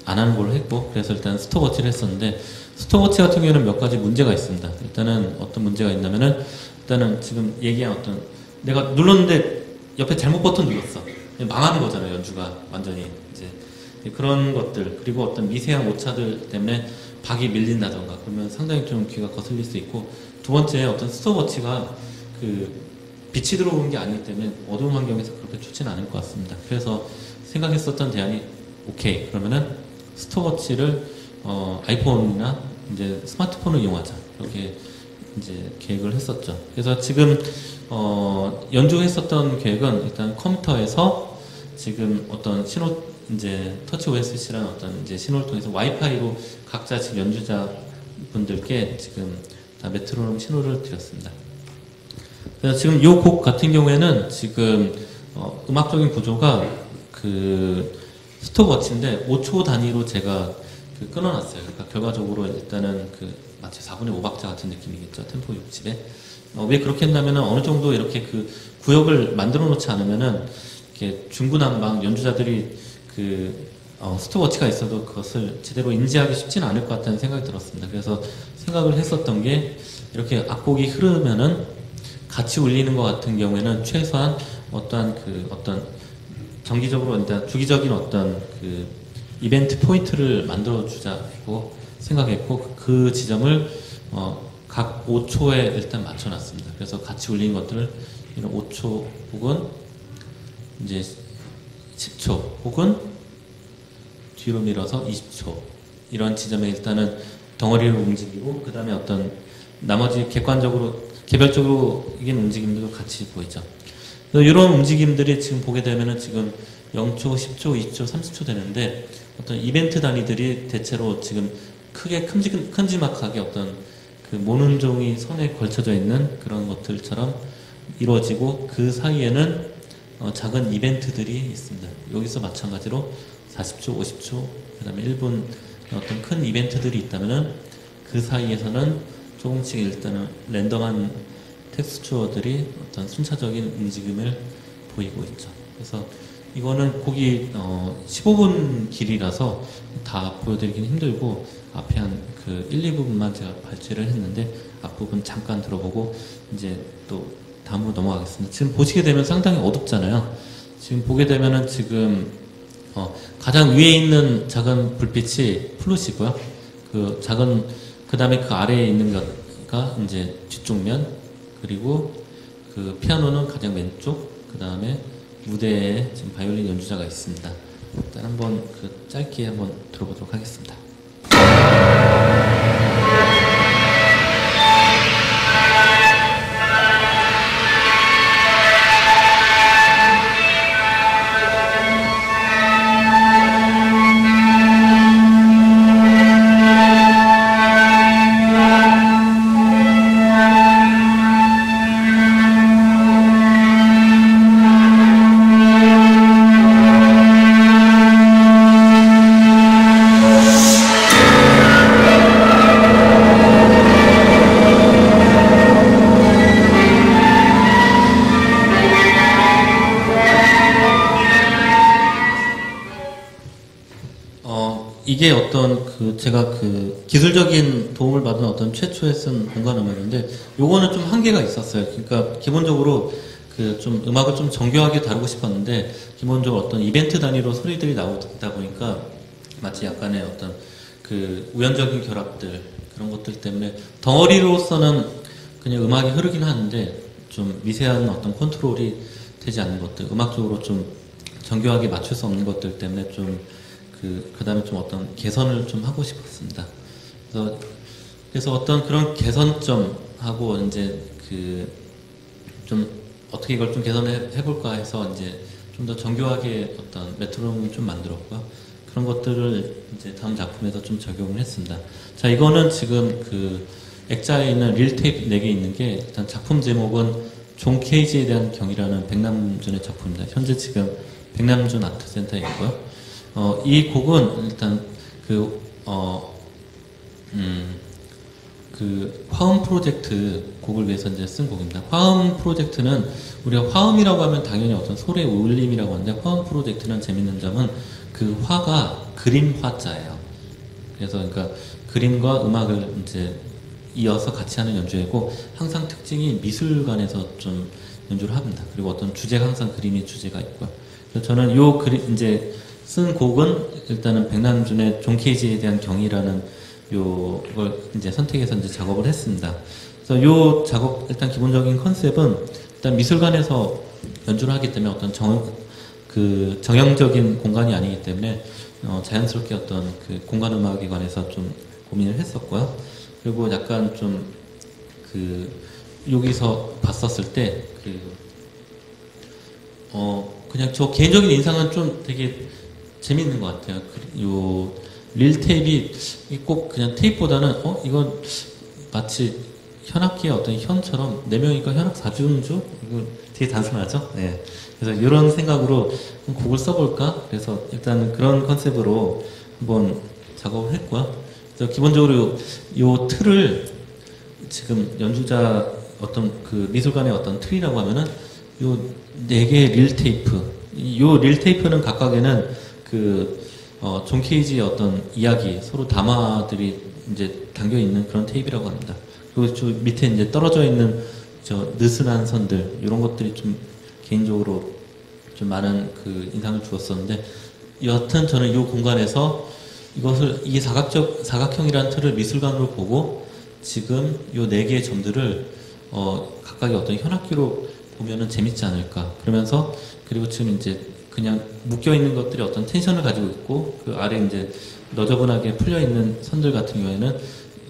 S1: 안 하는 걸로 했고 그래서 일단 스톱워치를 했었는데 스톱워치 같은 경우에는 몇 가지 문제가 있습니다. 일단은 어떤 문제가 있냐면은 일단은 지금 얘기한 내가 눌렀는데 옆에 잘못 버튼 눌렀어. 망하는 거잖아요. 연주가 완전히 이제 그런 것들 그리고 어떤 미세한 오차들 때문에 박이 밀린다던가 그러면 상당히 좀 귀가 거슬릴 수 있고 두 번째 어떤 스톱워치가 빛이 들어오는 게 아니기 때문에 어두운 환경에서 그렇게 좋지는 않을 것 같습니다. 그래서 생각했었던 대안이 오케이 그러면은 스톱워치를 아이폰이나 이제 스마트폰을 이용하자 이렇게 이제 계획을 했었죠. 그래서 지금 연주했었던 계획은 일단 컴퓨터에서 지금 어떤 신호 이제 터치 OSC라는 어떤 이제 신호를 통해서 와이파이로 각자 지금 연주자 분들께 지금 다 메트로놈 신호를 드렸습니다. 그래서 지금 이 곡 같은 경우에는 지금 음악적인 구조가 스톱워치인데 5초 단위로 제가 끊어놨어요. 그러니까 결과적으로 일단은 마치 4분의 5박자 같은 느낌이겠죠. 템포 60에. 왜 그렇게 했냐면은 어느 정도 이렇게 구역을 만들어 놓지 않으면은 이렇게 중구난방 연주자들이 스톱워치가 있어도 그것을 제대로 인지하기 쉽지는 않을 것 같다는 생각이 들었습니다. 그래서 생각을 했었던 게 이렇게 악곡이 흐르면은 같이 울리는 것 같은 경우에는 최소한 어떤 정기적으로 일단 주기적인 어떤 이벤트 포인트를 만들어 주자고 생각했고 그 지점을 각 5초에 일단 맞춰놨습니다. 그래서 같이 울리는 것들을 이런 5초 혹은 이제 10초 혹은 뒤로 밀어서 20초 이런 지점에 일단은 덩어리를 움직이고 그 다음에 어떤 나머지 개별적으로 이긴 움직임들도 같이 보이죠. 이런 움직임들이 지금 보게 되면은 지금 0초, 10초, 20초, 30초 되는데 어떤 이벤트 단위들이 대체로 지금 크게 큼지막하게 어떤 모눈종이 선에 걸쳐져 있는 그런 것들처럼 이루어지고 그 사이에는 작은 이벤트들이 있습니다. 여기서 마찬가지로 40초, 50초, 그 다음에 1분 어떤 큰 이벤트들이 있다면은 그 사이에서는 조금씩 일단은 랜덤한 텍스처들이 어떤 순차적인 움직임을 보이고 있죠. 그래서 이거는 곡이 15분 길이라서 다 보여드리긴 힘들고 앞에 한 1, 2부분만 제가 발췌를 했는데 앞부분 잠깐 들어보고 이제 또 다음으로 넘어가겠습니다. 지금 보시게 되면 상당히 어둡잖아요. 지금 보게 되면은 지금 가장 위에 있는 작은 불빛이 플룻이고요. 그 작은 그 다음에 그 아래에 있는 거가 이제 뒤쪽 면, 그리고 그 피아노는 가장 왼쪽, 그 다음에 무대에 지금 바이올린 연주자가 있습니다. 일단 한번 그 짧게 한번 들어보도록 하겠습니다. 이게 어떤 그 제가 그 기술적인 도움을 받은 어떤 최초에 쓴 공간 음악인데, 요거는 좀 한계가 있었어요. 그러니까 기본적으로 그 좀 음악을 좀 정교하게 다루고 싶었는데, 기본적으로 어떤 이벤트 단위로 소리들이 나오다 보니까 마치 약간의 어떤 그 우연적인 결합들, 그런 것들 때문에 덩어리로서는 그냥 음악이 흐르긴 하는데 좀 미세한 어떤 컨트롤이 되지 않는 것들, 음악적으로 좀 정교하게 맞출 수 없는 것들 때문에 좀 그 다음에 좀 어떤 개선을 좀 하고 싶었습니다. 그래서 어떤 그런 개선점하고 이제 그 좀 어떻게 이걸 좀 개선을 해볼까 해서 이제 좀 더 정교하게 어떤 메트로놈을 좀 만들었고요. 그런 것들을 이제 다음 작품에서 좀 적용을 했습니다. 자, 이거는 지금 그 액자에 있는 릴 테이프 4개 있는 게, 일단 작품 제목은 존 케이지에 대한 경이라는 백남준의 작품입니다. 현재 지금 백남준 아트센터에 있고요. 이 곡은 일단 그 화음 프로젝트 곡을 위해서 이제 쓴 곡입니다. 화음 프로젝트는 우리가 화음이라고 하면 당연히 어떤 소리의 울림이라고 하는데, 화음 프로젝트는 재밌는 점은 그 화가 그림 화자예요. 그래서 그러니까 그림과 음악을 이제 이어서 같이 하는 연주이고, 항상 특징이 미술관에서 좀 연주를 합니다. 그리고 어떤 주제가 항상 그림이 주제가 있고요. 그래서 저는 요 그림 이제 쓴 곡은 일단은 백남준의 존 케이지에 대한 경이라는 요걸 이제 선택해서 이제 작업을 했습니다. 그래서 요 작업 일단 기본적인 컨셉은 일단 미술관에서 연주를 하기 때문에 어떤 정형적인 공간이 아니기 때문에 자연스럽게 어떤 그 공간 음악에 관해서 좀 고민을 했었고요. 그리고 약간 좀 그 여기서 봤었을 때 그냥 저 개인적인 인상은 좀 되게 재밌는 것 같아요. 요 릴 테이프이 꼭 그냥 테이프보다는 이건 마치 현악기의 어떤 현처럼 4명이니까 현악 4중주? 이거 되게 단순하죠? 네. 그래서 이런 생각으로 곡을 써볼까? 그래서 일단 그런 컨셉으로 한번 작업을 했고요. 그래서 기본적으로 요 틀을 지금 연주자 어떤 그 미술관의 어떤 틀이라고 하면은 요 4개의 릴 테이프, 요 릴 테이프는 각각에는 존 케이지의 어떤 이야기, 서로 담화들이 이제 담겨 있는 그런 테이프라고 합니다. 그리고 저 밑에 이제 떨어져 있는 저 느슨한 선들, 이런 것들이 좀 개인적으로 좀 많은 그 인상을 주었었는데, 여하튼 저는 이 공간에서 이게 사각형이라는 틀을 미술관으로 보고, 지금 요 4개의 점들을 각각의 어떤 현악기로 보면은 재밌지 않을까. 그러면서, 그리고 지금 이제 그냥 묶여있는 것들이 어떤 텐션을 가지고 있고, 그 아래 이제 너저분하게 풀려있는 선들 같은 경우에는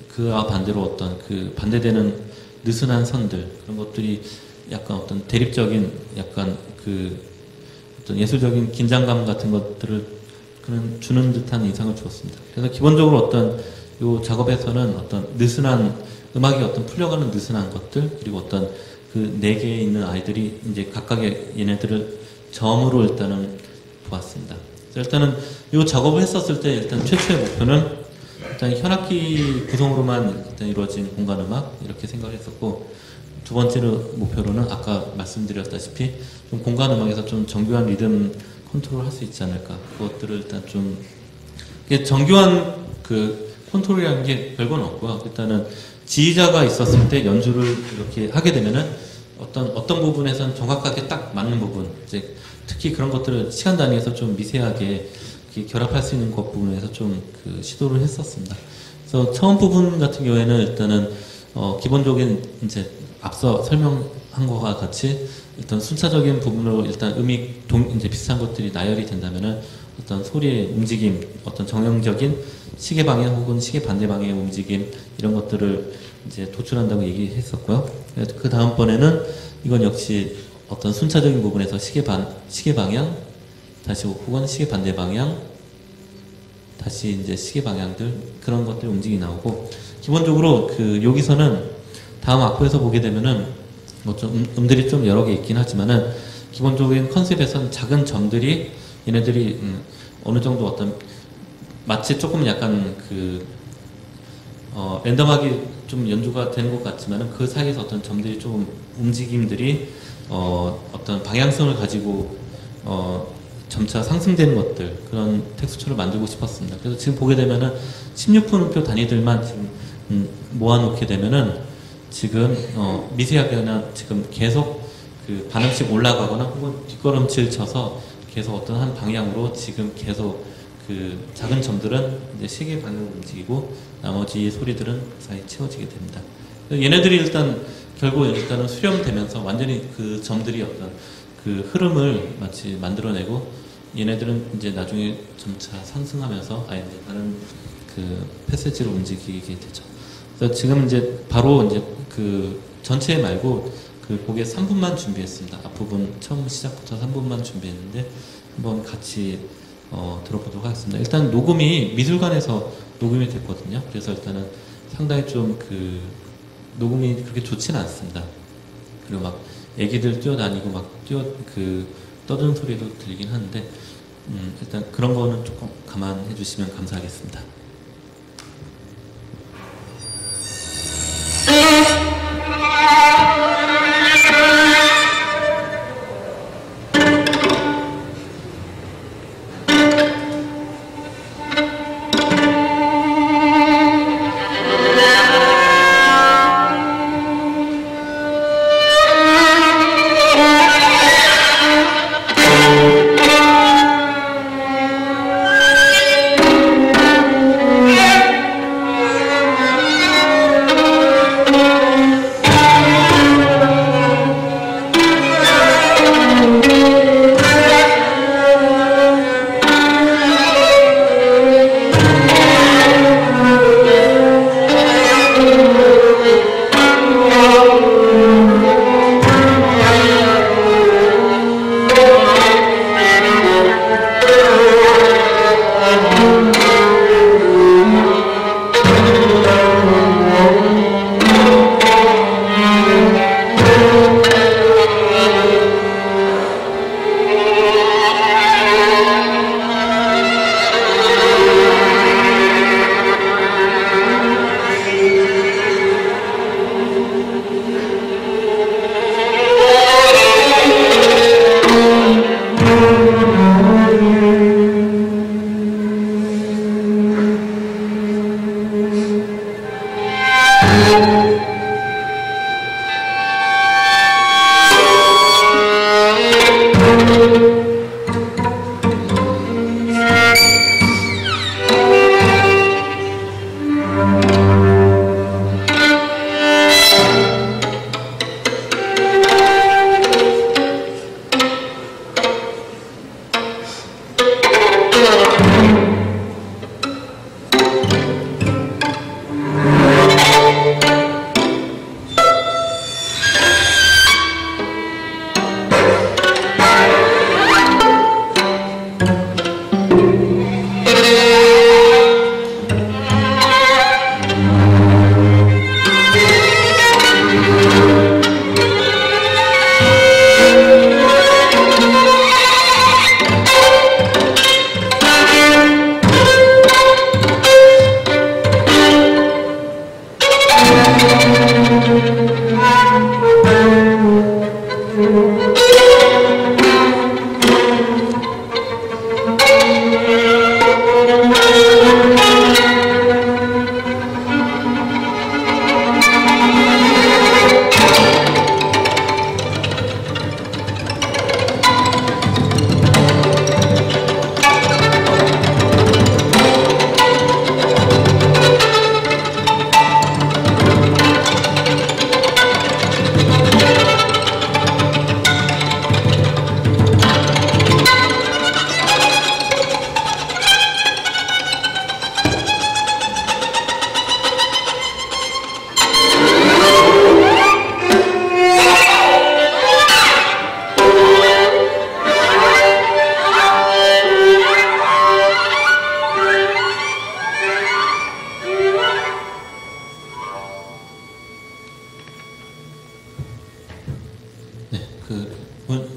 S1: 그와 반대로 어떤 그 반대되는 느슨한 선들, 그런 것들이 약간 어떤 대립적인 약간 그 어떤 예술적인 긴장감 같은 것들을 그런 주는 듯한 인상을 주었습니다. 그래서 기본적으로 어떤 요 작업에서는 어떤 느슨한 음악이 어떤 풀려가는 느슨한 것들, 그리고 어떤 그 4개에 있는 아이들이 이제 각각의 얘네들을 점으로 일단은 보았습니다. 일단은 이 작업을 했었을 때 일단 최초의 목표는 일단 현악기 구성으로만 일단 이루어진 공간 음악 이렇게 생각을 했었고, 두 번째로 목표로는 아까 말씀드렸다시피 좀 공간 음악에서 좀 정교한 리듬 컨트롤 할 수 있지 않을까. 그것들을 일단 좀 정교한 그 컨트롤이라는 게 별건 없고요. 일단은 지휘자가 있었을 때 연주를 이렇게 하게 되면은 어떤 부분에서는 정확하게 딱 맞는 부분, 이제 특히 그런 것들을 시간 단위에서 좀 미세하게 결합할 수 있는 것 부분에서 좀 그 시도를 했었습니다. 그래서 처음 부분 같은 경우에는 일단은 기본적인 이제 앞서 설명한 것과 같이 일단 순차적인 부분으로 일단 이제 비슷한 것들이 나열이 된다면은 어떤 소리의 움직임, 어떤 정형적인 시계 방향 혹은 시계 반대 방향의 움직임 이런 것들을 이제 도출한다고 얘기했었고요. 그 다음번에는 이건 역시 어떤 순차적인 부분에서 시계 방향, 다시 혹은 시계 반대 방향, 다시 이제 시계 방향들 그런 것들 움직임이 나오고 기본적으로 여기서는 다음 악보에서 보게 되면은 뭐 좀 음들이 좀 여러 개 있긴 하지만은 기본적인 컨셉에서는 작은 점들이 얘네들이 어느 정도 어떤 마치 조금 약간 랜덤하게 좀 연주가 되는 것 같지만은 그 사이에서 어떤 점들이 조금 움직임들이 어떤 방향성을 가지고 점차 상승되는 것들 그런 텍스처를 만들고 싶었습니다. 그래서 지금 보게 되면은 16분음표 단위들만 지금 모아놓게 되면은 지금 미세하게나 지금 계속 반음씩 올라가거나 혹은 뒷걸음질 쳐서 계속 어떤 한 방향으로 지금 계속 작은 점들은 이제 시계 방향으로 움직이고 나머지 소리들은 사이 채워지게 됩니다. 얘네들이 일단 결국 일단은 수렴되면서 완전히 그 점들이 어떤 흐름을 마치 만들어내고 얘네들은 이제 나중에 점차 상승하면서 아예 이제 다른 패세지로 움직이게 되죠. 그래서 지금 이제 바로 이제 전체 말고 곡의 3분만 준비했습니다. 앞부분 처음 시작부터 3분만 준비했는데 한번 같이 들어보도록 하겠습니다. 일단 녹음이 미술관에서 녹음이 됐거든요. 그래서 일단은 상당히 좀 녹음이 그렇게 좋지는 않습니다. 그리고 막 애기들 뛰어다니고 막 떠드는 소리도 들리긴 하는데 일단 그런 거는 조금 감안해 주시면 감사하겠습니다.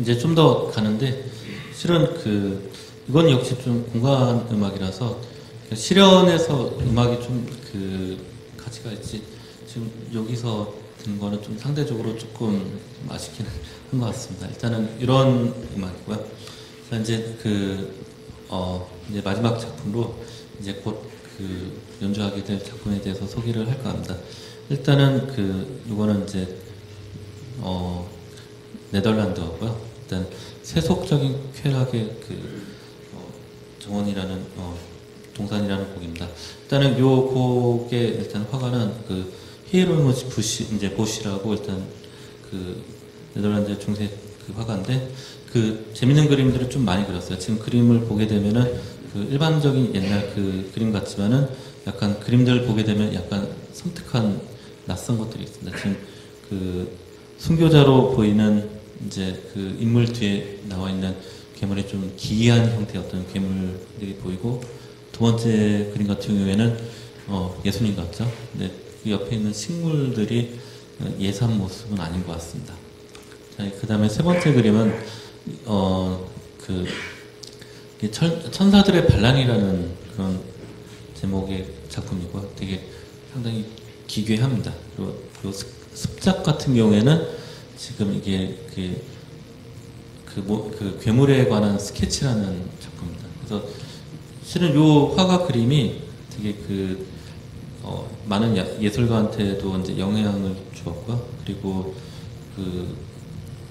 S1: 이제 좀 더 가는데, 실은 이건 역시 좀 공간 음악이라서, 실연에서 음악이 좀 가치가 있지, 지금 여기서 듣는 거는 좀 상대적으로 조금 아쉽긴 한 것 같습니다. 일단은 이런 음악이고요. 자, 이제 이제 마지막 작품으로 이제 곧 연주하게 될 작품에 대해서 소개를 할까 합니다. 일단은 이거는 이제 네덜란드어고요. 일단 세속적인 쾌락의 정원이라는 동산이라는 곡입니다. 일단은 요 곡의 일단 화가는 히에로니무스 보시라고 일단 네덜란드 중세 화가인데 재밌는 그림들을 좀 많이 그렸어요. 지금 그림을 보게 되면은 일반적인 옛날 그림 같지만은 약간 그림들을 보게 되면 약간 섬뜩한 낯선 것들이 있습니다. 지금 순교자로 보이는 이제 인물 뒤에 나와 있는 괴물이 좀 기이한 형태의 어떤 괴물들이 보이고, 두 번째 그림 같은 경우에는 예수님 같죠. 근데 그 옆에 있는 식물들이 예산 모습은 아닌 것 같습니다. 자, 그 다음에 세 번째 그림은 천사들의 반란이라는 그런 제목의 작품이고 되게 상당히 기괴합니다. 그리고 습작 같은 경우에는 지금 이게 괴물에 관한 스케치라는 작품입니다. 그래서 실은 요 화가 그림이 되게 많은 예술가한테도 이제 영향을 주었고요. 그리고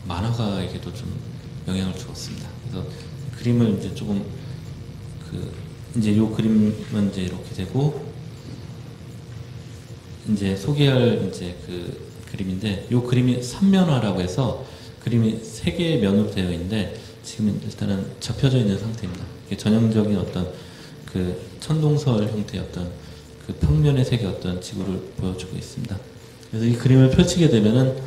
S1: 만화가에게도 좀 영향을 주었습니다. 그래서 그림을 이제 조금 이제 요 그림은 이제 이렇게 되고, 이제 소개할 이제 그림인데, 요 그림이 3면화라고 해서 그림이 3개의 면으로 되어 있는데 지금 일단은 접혀져 있는 상태입니다. 이게 전형적인 어떤 천동설 형태의 어떤 평면의 색의 어떤 지구를 보여주고 있습니다. 그래서 이 그림을 펼치게 되면은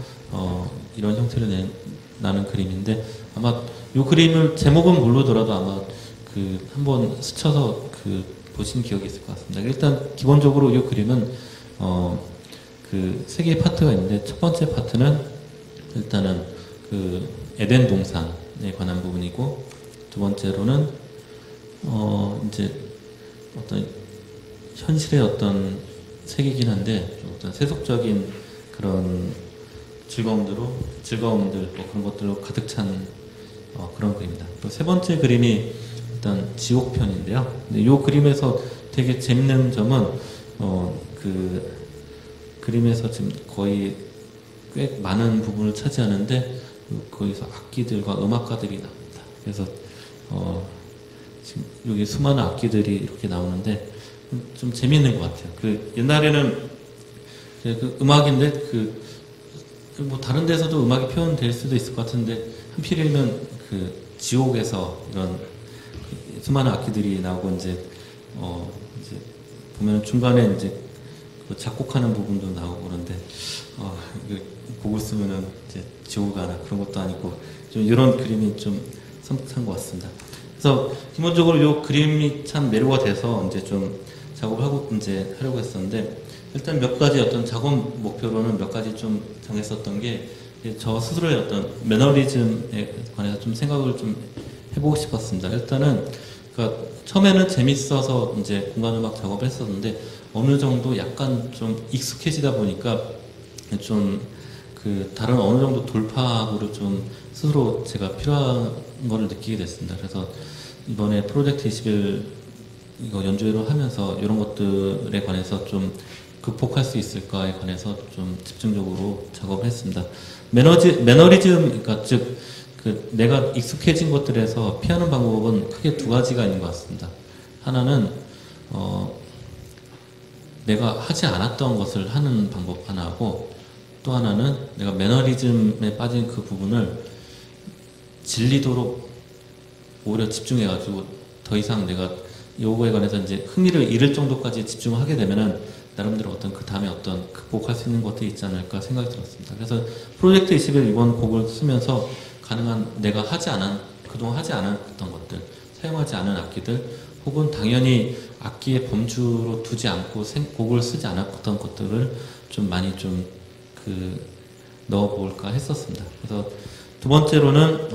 S1: 이런 형태를 나는 그림인데, 아마 이 그림을 제목은 모르더라도 아마 한번 스쳐서 보신 기억이 있을 것 같습니다. 일단 기본적으로 이 그림은 3개의 파트가 있는데, 첫 번째 파트는 일단은 에덴 동산에 관한 부분이고, 두 번째로는 이제 어떤 현실의 어떤 세계이긴 한데 어떤 세속적인 그런 즐거움들 뭐 그런 것들로 가득 찬 그런 그림입니다. 또 세 번째 그림이 일단 지옥편인데요. 근데 이 그림에서 되게 재밌는 점은 그림에서 지금 거의 꽤 많은 부분을 차지하는데 거기서 악기들과 음악가들이 나옵니다. 그래서 지금 여기 수많은 악기들이 이렇게 나오는데 좀 재미있는 것 같아요. 옛날에는 음악인데 뭐 다른 데서도 음악이 표현될 수도 있을 것 같은데, 하필이면 지옥에서 이런 수많은 악기들이 나오고 이제 보면 중간에 이제 작곡하는 부분도 나오고 그런데 곡을 쓰면은 이제 지옥 가나 그런 것도 아니고 좀 이런 그림이 좀 섬뜩한 것 같습니다. 그래서 기본적으로 이 그림이 참 매료가 돼서 이제 좀 작업하고 이제 하려고 했었는데, 일단 몇 가지 어떤 작업 목표로는 몇 가지 좀 정했었던 게, 저 스스로의 어떤 매너리즘에 관해서 좀 생각을 좀 해보고 싶었습니다. 일단은 처음에는 재밌어서 이제 공간음악 작업을 했었는데 어느 정도 약간 좀 익숙해지다 보니까 좀 다른 어느 정도 돌파구를 좀 스스로 제가 필요한 거를 느끼게 됐습니다. 그래서 이번에 프로젝트 21 이거 연주회로 하면서 이런 것들에 관해서 좀 극복할 수 있을까에 관해서 좀 집중적으로 작업을 했습니다. 매너리즘, 그러니까 즉 내가 익숙해진 것들에서 피하는 방법은 크게 두 가지가 있는 것 같습니다. 하나는 내가 하지 않았던 것을 하는 방법 하나고, 또 하나는 내가 매너리즘에 빠진 그 부분을 질리도록 오히려 집중해가지고 더 이상 내가 요거에 관해서 이제 흥미를 잃을 정도까지 집중을 하게 되면은 나름대로 어떤 그 다음에 어떤 극복할 수 있는 것들이 있지 않을까 생각이 들었습니다. 그래서 프로젝트 21 이번 곡을 쓰면서 가능한 내가 그동안 하지 않았던 것들, 사용하지 않은 악기들, 혹은 당연히 악기의 범주로 두지 않고 곡을 쓰지 않았던 것들을 좀 많이 좀 넣어볼까 했었습니다. 그래서 두 번째로는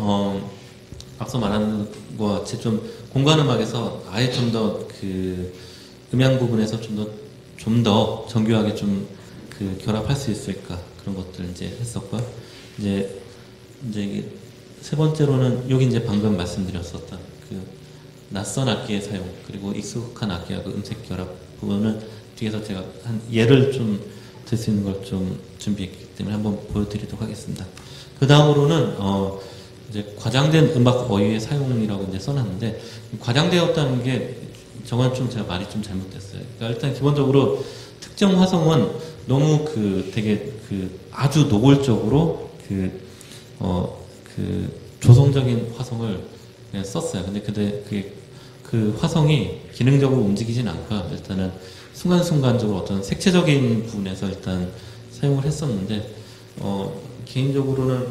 S1: 앞서 말한 것 같이 좀 공간음악에서 아예 좀 더 그 음향 부분에서 좀 더 정교하게 좀 그 결합할 수 있을까 그런 것들 이제 했었고 이제 이게 세 번째로는 여기 이제 방금 말씀드렸었던 그 낯선 악기의 사용 그리고 익숙한 악기와 그 음색 결합 부분은 뒤에서 제가 한 예를 좀 들 수 있는 걸 좀 준비했기 때문에 한번 보여드리도록 하겠습니다. 그 다음으로는 이제 과장된 음악 어휘의 사용이라고 이제 써놨는데 과장되었다는 게 저건 좀 제가 말이 좀 잘못됐어요. 그러니까 일단 기본적으로 특정 화성은 너무 그 되게 그 아주 노골적으로 그 조성적인 화성을 그냥 썼어요. 근데 그 화성이 기능적으로 움직이진 않고요. 일단은 순간순간적으로 어떤 색채적인 부분에서 일단 사용을 했었는데 개인적으로는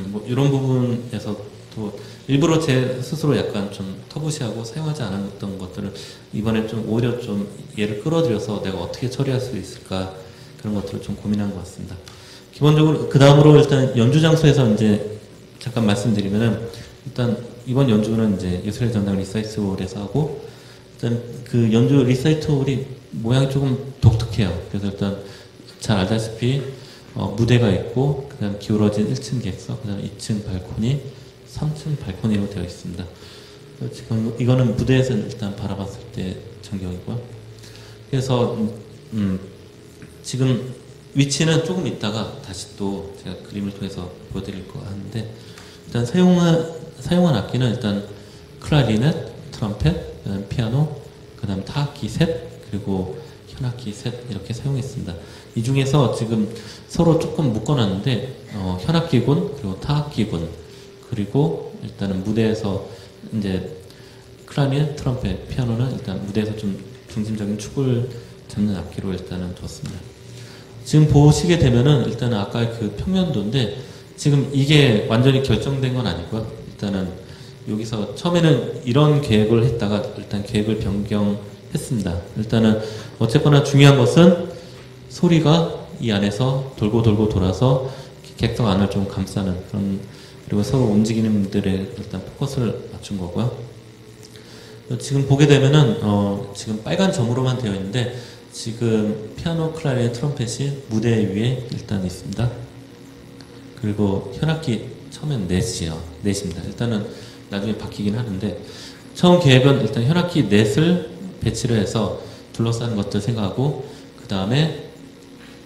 S1: 뭐 이런 부분에서 또 일부러 제 스스로 약간 좀 터부시하고 사용하지 않았던 것들을 이번에 좀 오히려 좀 얘를 끌어들여서 내가 어떻게 처리할 수 있을까 그런 것들을 좀 고민한 것 같습니다. 기본적으로 그 다음으로 일단 연주 장소에서 이제 잠깐 말씀드리면은 일단 이번 연주는 이제 예술의 전당 리사이트홀에서 하고 일단 그 연주 리사이트홀이 모양이 조금 독특해요. 그래서 일단 잘 알다시피 무대가 있고 그다음 기울어진 1층 객석, 그다음 2층 발코니, 3층 발코니로 되어 있습니다. 지금 이거는 무대에서 일단 바라봤을 때 전경이고요. 그래서 지금 위치는 조금 있다가 다시 또 제가 그림을 통해서 보여드릴 거 하는데 일단 사용한 악기는 일단 클라리넷, 트럼펫, 그다음 피아노, 그다음 타악기 셋, 그리고 현악기 셋 이렇게 사용했습니다. 이 중에서 지금 서로 조금 묶어놨는데 현악기군 그리고 타악기군 그리고 일단은 무대에서 이제 클라리넷, 트럼펫, 피아노는 일단 무대에서 좀 중심적인 축을 잡는 악기로 일단은 뒀습니다. 지금 보시게 되면은 일단은 아까 그 평면도인데 지금 이게 완전히 결정된 건 아니고요. 일단은 여기서 처음에는 이런 계획을 했다가 일단 계획을 변경했습니다. 일단은 어쨌거나 중요한 것은 소리가 이 안에서 돌고 돌아서 객석 안을 좀 감싸는 그런 그리고 서로 움직이는 분들의 일단 포커스를 맞춘 거고요. 지금 보게 되면은 지금 빨간 점으로만 되어 있는데 지금 피아노, 클라리넷, 트럼펫이 무대 위에 일단 있습니다. 그리고 현악기 처음엔 넷입니다. 일단은 나중에 바뀌긴 하는데 처음 계획은 일단 현악기 넷을 배치를 해서 둘러싸는 것들 생각하고 그 다음에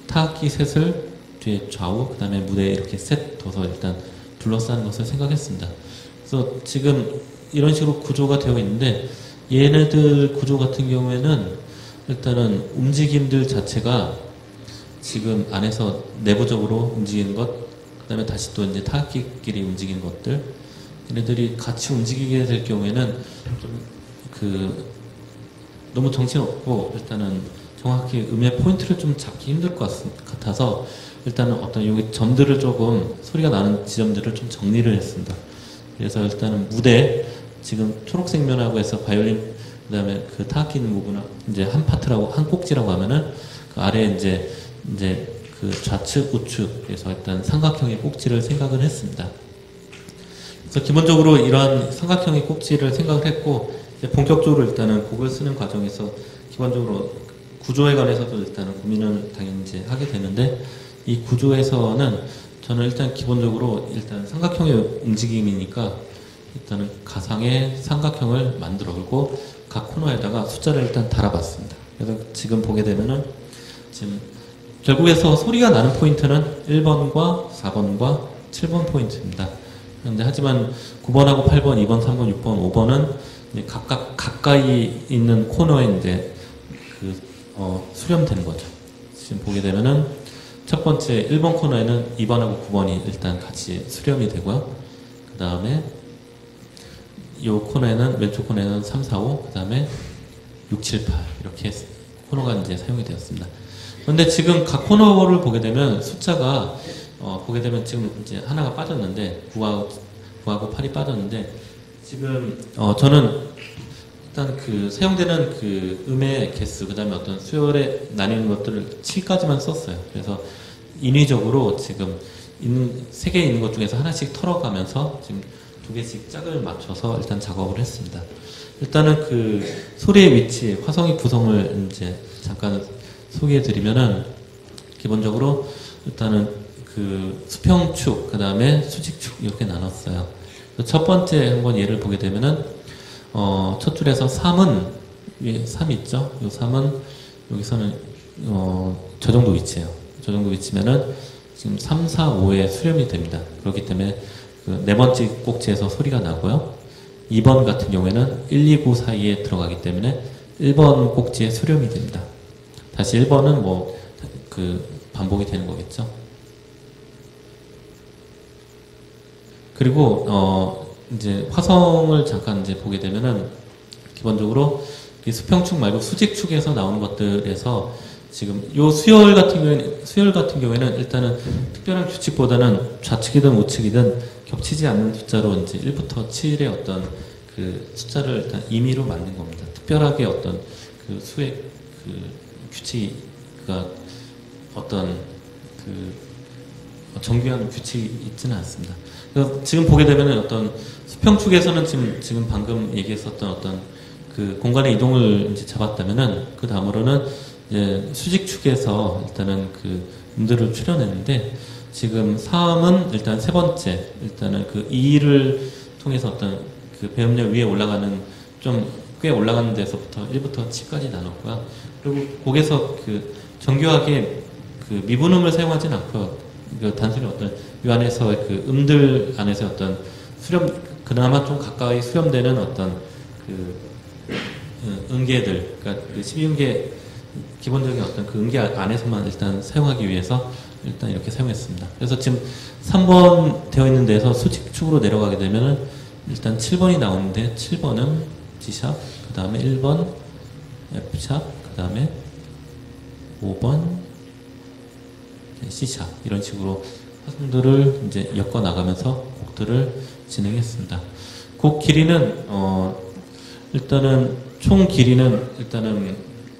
S1: 타악기 셋을 뒤에 좌우 그 다음에 무대에 이렇게 셋 둬서 일단 둘러싸는 것을 생각했습니다. 그래서 지금 이런 식으로 구조가 되어 있는데 얘네들 구조 같은 경우에는 일단은 움직임들 자체가 지금 안에서 내부적으로 움직이는 것, 그 다음에 다시 또 이제 타악기끼리 움직이는 것들, 얘네들이 같이 움직이게 될 경우에는 좀 너무 정신없고 일단은 정확히 음의 포인트를 좀 잡기 힘들 것 같아서 일단은 어떤 여기 점들을 조금 소리가 나는 지점들을 좀 정리를 했습니다. 그래서 일단은 무대 지금 초록색면하고 해서 바이올린 그다음에 그 타악기 있는 부분은 이제 한 파트라고 한 꼭지라고 하면은 그 아래에 이제 그 좌측 우측 그래서 일단 삼각형의 꼭지를 생각을 했습니다. 그래서 기본적으로 이러한 삼각형의 꼭지를 생각을 했고 이제 본격적으로 일단은 곡을 쓰는 과정에서 기본적으로 구조에 관해서도 일단은 고민을 당연히 이제 하게 되는데 이 구조에서는 저는 일단 기본적으로 일단 삼각형의 움직임이니까 일단은 가상의 삼각형을 만들어보고 각 코너에다가 숫자를 일단 달아봤습니다. 그래서 지금 보게 되면은 지금 결국에서 소리가 나는 포인트는 1번과 4번과 7번 포인트입니다. 그런데 하지만 9번하고 8번, 2번, 3번, 6번, 5번은 각각 가까이 있는 코너에 이제 수렴되는 거죠. 지금 보게 되면은 첫 번째 1번 코너에는 2번하고 9번이 일단 같이 수렴이 되고요. 그 다음에 이 코너에는 왼쪽 코너에는 3, 4, 5, 그 다음에 6, 7, 8 이렇게 코너가 이제 사용이 되었습니다. 그런데 지금 각 코너를 보게 되면 숫자가 보게 되면 지금 이제 하나가 빠졌는데 9하고 8이 빠졌는데 지금 저는 일단 그 사용되는 그 음의 개수 그 다음에 어떤 수열에 나뉘는 것들을 7까지만 썼어요. 그래서 인위적으로 지금 있는 세 개 있는 것 중에서 하나씩 털어가면서 지금 두 개씩 짝을 맞춰서 일단 작업을 했습니다. 일단은 그 소리의 위치, 화성의 구성을 이제 잠깐 소개해드리면은 기본적으로 일단은 그 수평축, 그 다음에 수직축 이렇게 나눴어요. 첫 번째 한번 예를 보게 되면은 첫 줄에서 3은 위에 3 있죠? 이 3은 여기서는 저 정도 위치예요. 저 정도 위치면은 지금 3, 4, 5에 수렴이 됩니다. 그렇기 때문에 그 네 번째 꼭지에서 소리가 나고요. 2번 같은 경우에는 1, 2, 9 사이에 들어가기 때문에 1번 꼭지에 수렴이 됩니다. 다시 1번은 뭐 그 반복이 되는 거겠죠. 그리고 이제 화성을 잠깐 이제 보게 되면은 기본적으로 이 수평축 말고 수직축에서 나오는 것들에서 지금 요 수열 같은 경우에는 일단은 특별한 규칙보다는 좌측이든 우측이든 겹치지 않는 숫자로 이제 1부터 7의 어떤 그 숫자를 일단 임의로 만든 겁니다. 특별하게 어떤 그 수의 그 규칙가 어떤 그 정교한 규칙이 있지는 않습니다. 그래서 지금 보게 되면 어떤 수평축에서는 지금 방금 얘기했었던 어떤 그 공간의 이동을 이제 잡았다면은 그 다음으로는 이제 수직축에서 일단은 그 음들을 추려냈는데 지금 3은 일단 세 번째 일단은 그 2를 통해서 어떤 그 배음력 위에 올라가는 좀 꽤 올라가는 데서부터 1부터 7까지 나눴고요. 그리고 곡에서 그 정교하게 그 미분음을 사용하진 않고요. 그 단순히 어떤 이 안에서 그 음들 안에서 어떤 수렴 그나마 좀 가까이 수렴되는 어떤 그 음계들, 그러니까 그 12음계 기본적인 어떤 그 음계 안에서만 일단 사용하기 위해서 일단 이렇게 사용했습니다. 그래서 지금 3번 되어 있는 데서 수직축으로 내려가게 되면은 일단 7번이 나오는데 7번은 G샵, 그 다음에 1번 F샵, 그 다음에 5번 C샵 이런 식으로 화성들을 이제 엮어 나가면서 곡들을 진행했습니다. 곡 길이는 일단은 총 길이는 일단은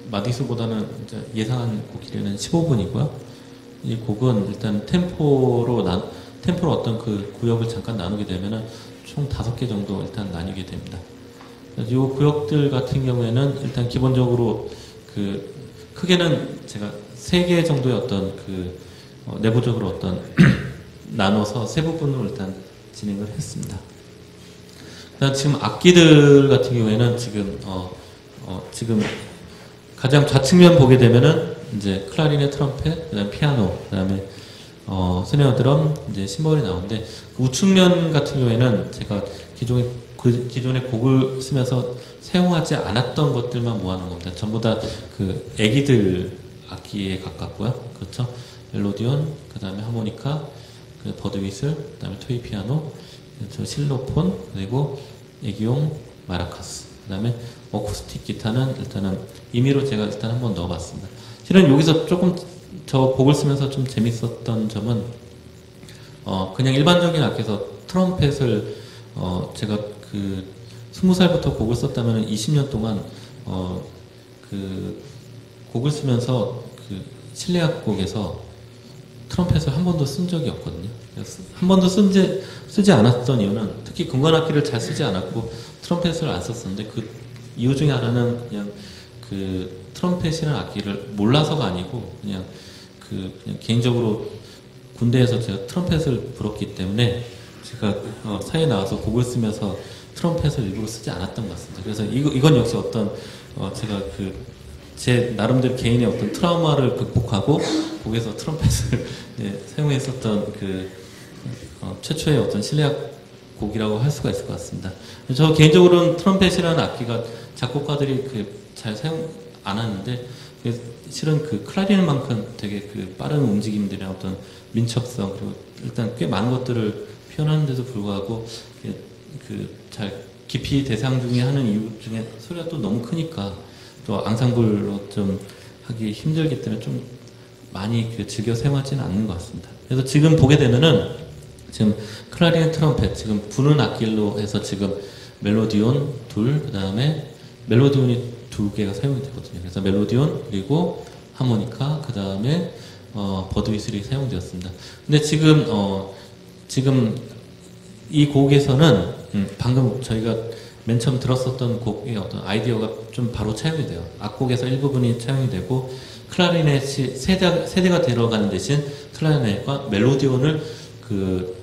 S1: 마디수보다는 이제 예상한 곡 길이는 15분이고요. 이 곡은 일단 템포로 어떤 그 구역을 잠깐 나누게 되면은 총 5개 정도 일단 나뉘게 됩니다. 이 구역들 같은 경우에는 일단 기본적으로 그 크게는 제가 3개 정도의 어떤 그 내부적으로 어떤 나눠서 세 부분으로 일단 진행을 했습니다. 그다음 지금 악기들 같은 경우에는 지금 가장 좌측면 보게 되면은 이제 클라리넷, 트럼펫, 그다음 피아노, 그다음에 스네어 드럼, 이제 심벌이 나오는데 그 우측면 같은 경우에는 제가 기존에 곡을 쓰면서 사용하지 않았던 것들만 모아놓은 겁니다. 전부 다 그 애기들 악기에 가깝고요. 그렇죠? 멜로디온, 그 다음에 하모니카, 그 버드위슬, 그 다음에 토이 피아노, 저 실로폰, 그리고 애기용 마라카스, 그 다음에 어쿠스틱 기타는 일단은 임의로 제가 일단 한번 넣어봤습니다. 실은 여기서 조금 저 곡을 쓰면서 좀 재밌었던 점은 그냥 일반적인 악기에서 트럼펫을 제가 그 20살부터 곡을 썼다면 20년 동안 그 곡을 쓰면서 그 실내악곡에서 트럼펫을 한 번도 쓴 적이 없거든요. 한 번도 쓰지 않았던 이유는 특히 금관악기를 잘 쓰지 않았고 트럼펫을 안 썼었는데 그 이유 중에 하나는 그냥 그 트럼펫이라는 악기를 몰라서가 아니고 그냥 개인적으로 군대에서 제가 트럼펫을 불었기 때문에 제가 사회에 나와서 곡을 쓰면서 트럼펫을 일부러 쓰지 않았던 것 같습니다. 그래서 이건 역시 어떤 제가 제 나름대로 개인의 어떤 트라우마를 극복하고 곡에서 트럼펫을 사용했었던 최초의 어떤 실내악 곡이라고 할 수가 있을 것 같습니다. 저 개인적으로는 트럼펫이라는 악기가 작곡가들이 잘 사용 안 하는데 실은 그 클라리넷만큼 되게 그 빠른 움직임들이나 어떤 민첩성 그리고 일단 꽤 많은 것들을 표현하는데도 불구하고 잘 깊이 대상 중에 하는 이유 중에 소리가 또 너무 크니까 또 앙상블로 좀 하기 힘들기 때문에 좀 많이 즐겨 사용하지는 않는 것 같습니다. 그래서 지금 보게 되면은 지금 클라리넷, 트럼펫 지금 부는 악기로 해서 지금 멜로디온 둘, 그 다음에 멜로디온이 2개가 사용이 되거든요. 그래서 멜로디온 그리고 하모니카 그 다음에 버드 휘슬이 사용되었습니다. 근데 지금 이 곡에서는 방금 저희가 맨 처음 들었었던 곡의 어떤 아이디어가 좀 바로 차용이 돼요. 악곡에서 일부분이 차용이 되고 클라리넷이 세대가 들어가는 대신 클라리넷과 멜로디온을 그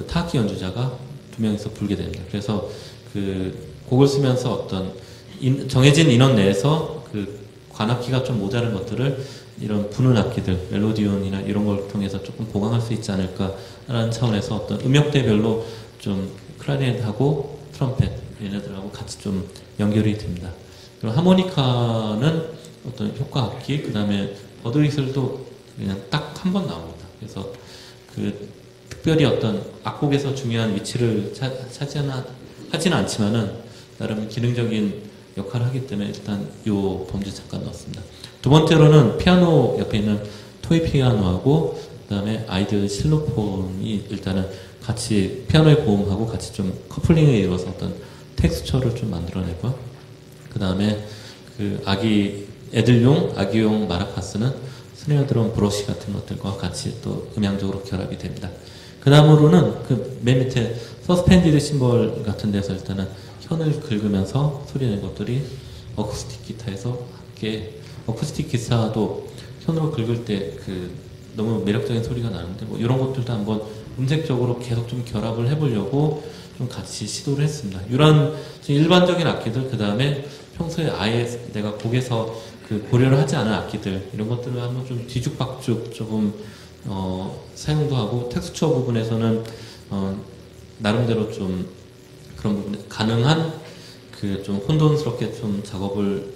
S1: 타악기 연주자가 두 명이서 불게 됩니다. 그래서 그 곡을 쓰면서 어떤 정해진 인원 내에서 그 관악기가 좀 모자른 것들을 이런 부는 악기들, 멜로디온이나 이런 걸 통해서 조금 보강할 수 있지 않을까라는 차원에서 어떤 음역대별로 좀 클라리넷하고 트럼펫 얘네들하고 같이 좀 연결이 됩니다. 그리고 하모니카는 어떤 효과 악기, 그 다음에 버드 휘슬도 그냥 딱 한 번 나옵니다. 그래서 그 특별히 어떤 악곡에서 중요한 위치를 하지는 않지만은 나름 기능적인 역할을 하기 때문에 일단 요 범죄 잠깐 넣었습니다. 두 번째로는 피아노 옆에 있는 토이 피아노하고 그다음에 아이들 실로폰이 일단은 같이 피아노의 고음하고 같이 좀 커플링을 이루어서 어떤 텍스처를 좀 만들어내고요. 그다음에 그 애들용 아기용 마라카스는 스네어 드럼 브러쉬 같은 것들과 같이 또 음향적으로 결합이 됩니다. 그 다음으로는 그 맨 밑에 서스펜디드 심벌 같은 데서 일단은 현을 긁으면서 소리내는 것들이 어쿠스틱 기타에서 함께, 어쿠스틱 기타도 현으로 긁을 때 그 너무 매력적인 소리가 나는데 뭐 이런 것들도 한번 음색적으로 계속 좀 결합을 해보려고 좀 같이 시도를 했습니다. 이런 일반적인 악기들, 그 다음에 평소에 아예 내가 곡에서 그 고려를 하지 않은 악기들, 이런 것들을 한번 좀 뒤죽박죽 조금 사용도 하고, 텍스처 부분에서는 나름대로 좀 그런 부분 가능한 그 좀 혼돈스럽게 좀 작업을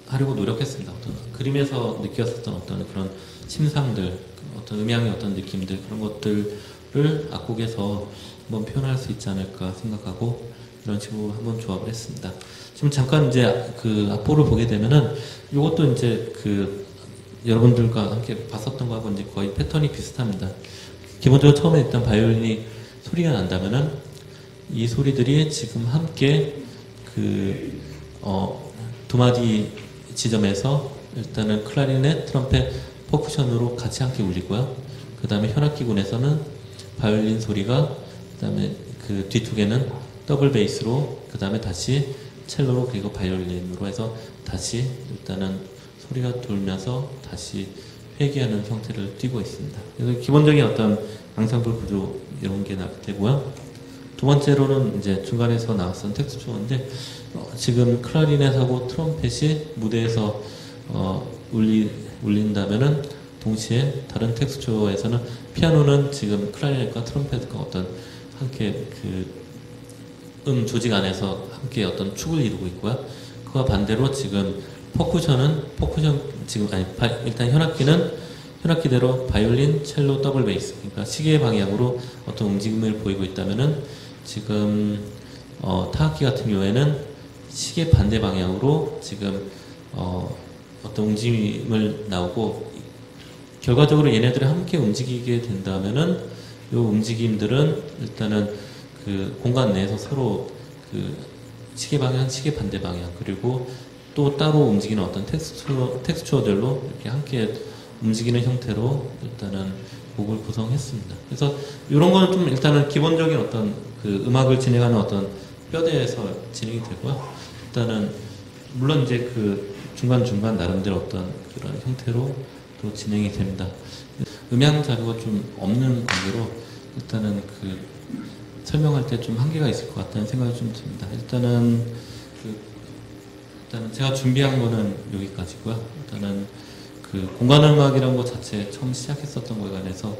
S1: 하려고 노력했습니다. 어떤 그림에서 느꼈었던 어떤 그런 심상들, 어떤 음향의 어떤 느낌들, 그런 것들을 악곡에서 한번 표현할 수 있지 않을까 생각하고 이런 식으로 한번 조합을 했습니다. 지금 잠깐 이제 그 악보를 보게 되면은 이것도 이제 그 여러분들과 함께 봤었던 거하고 이제 거의 패턴이 비슷합니다. 기본적으로 처음에 일단 바이올린이 소리가 난다면은 이 소리들이 지금 함께 그 두 마디 지점에서 일단은 클라리넷, 트럼펫, 퍼쿠션으로 같이 함께 울리고요. 그 다음에 현악기군에서는 바이올린 소리가, 그 다음에 그 뒤쪽에는 더블 베이스로, 그 다음에 다시 첼로로, 그리고 바이올린으로 해서 다시 일단은 소리가 돌면서 다시 회귀하는 형태를 띠고 있습니다. 그래서 기본적인 어떤 앙상블 구조 이런 게 되고요. 두 번째로는 이제 중간에서 나왔던 텍스처인데 지금 클라리넷하고 트럼펫이 무대에서 울린다면은 동시에 다른 텍스처에서는 피아노는 지금 클라리넷과 트럼펫과 어떤 함께 그 조직 안에서 함께 어떤 축을 이루고 있고요. 그와 반대로 지금 일단 현악기대로 바이올린, 첼로, 더블 베이스, 그러니까 시계 방향으로 어떤 움직임을 보이고 있다면은 지금 타악기 같은 경우에는 시계 반대 방향으로 지금 어떤 움직임을 나오고, 결과적으로 얘네들이 함께 움직이게 된다면은 이 움직임들은 일단은 그 공간 내에서 서로 그 시계 방향, 시계 반대 방향, 그리고 또 따로 움직이는 어떤 텍스처들로 이렇게 함께 움직이는 형태로 일단은 곡을 구성했습니다. 그래서 이런 거는 좀 일단은 기본적인 어떤 그 음악을 진행하는 어떤 뼈대에서 진행이 되고요. 일단은 물론 이제 그 중간중간 나름대로 어떤 그런 형태로 또 진행이 됩니다. 음향 자료가 좀 없는 관계로 일단은 그 설명할 때 좀 한계가 있을 것 같다는 생각이 좀 듭니다. 일단은 제가 준비한 거는 여기까지고요. 일단은 그 공간음악이라는 것 자체 처음 시작했었던 거에 관해서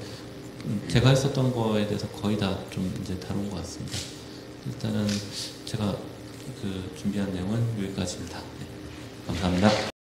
S1: 제가 했었던 거에 대해서 거의 다 좀 이제 다룬 것 같습니다. 일단은 제가 그 준비한 내용은 여기까지입니다. 네, 감사합니다.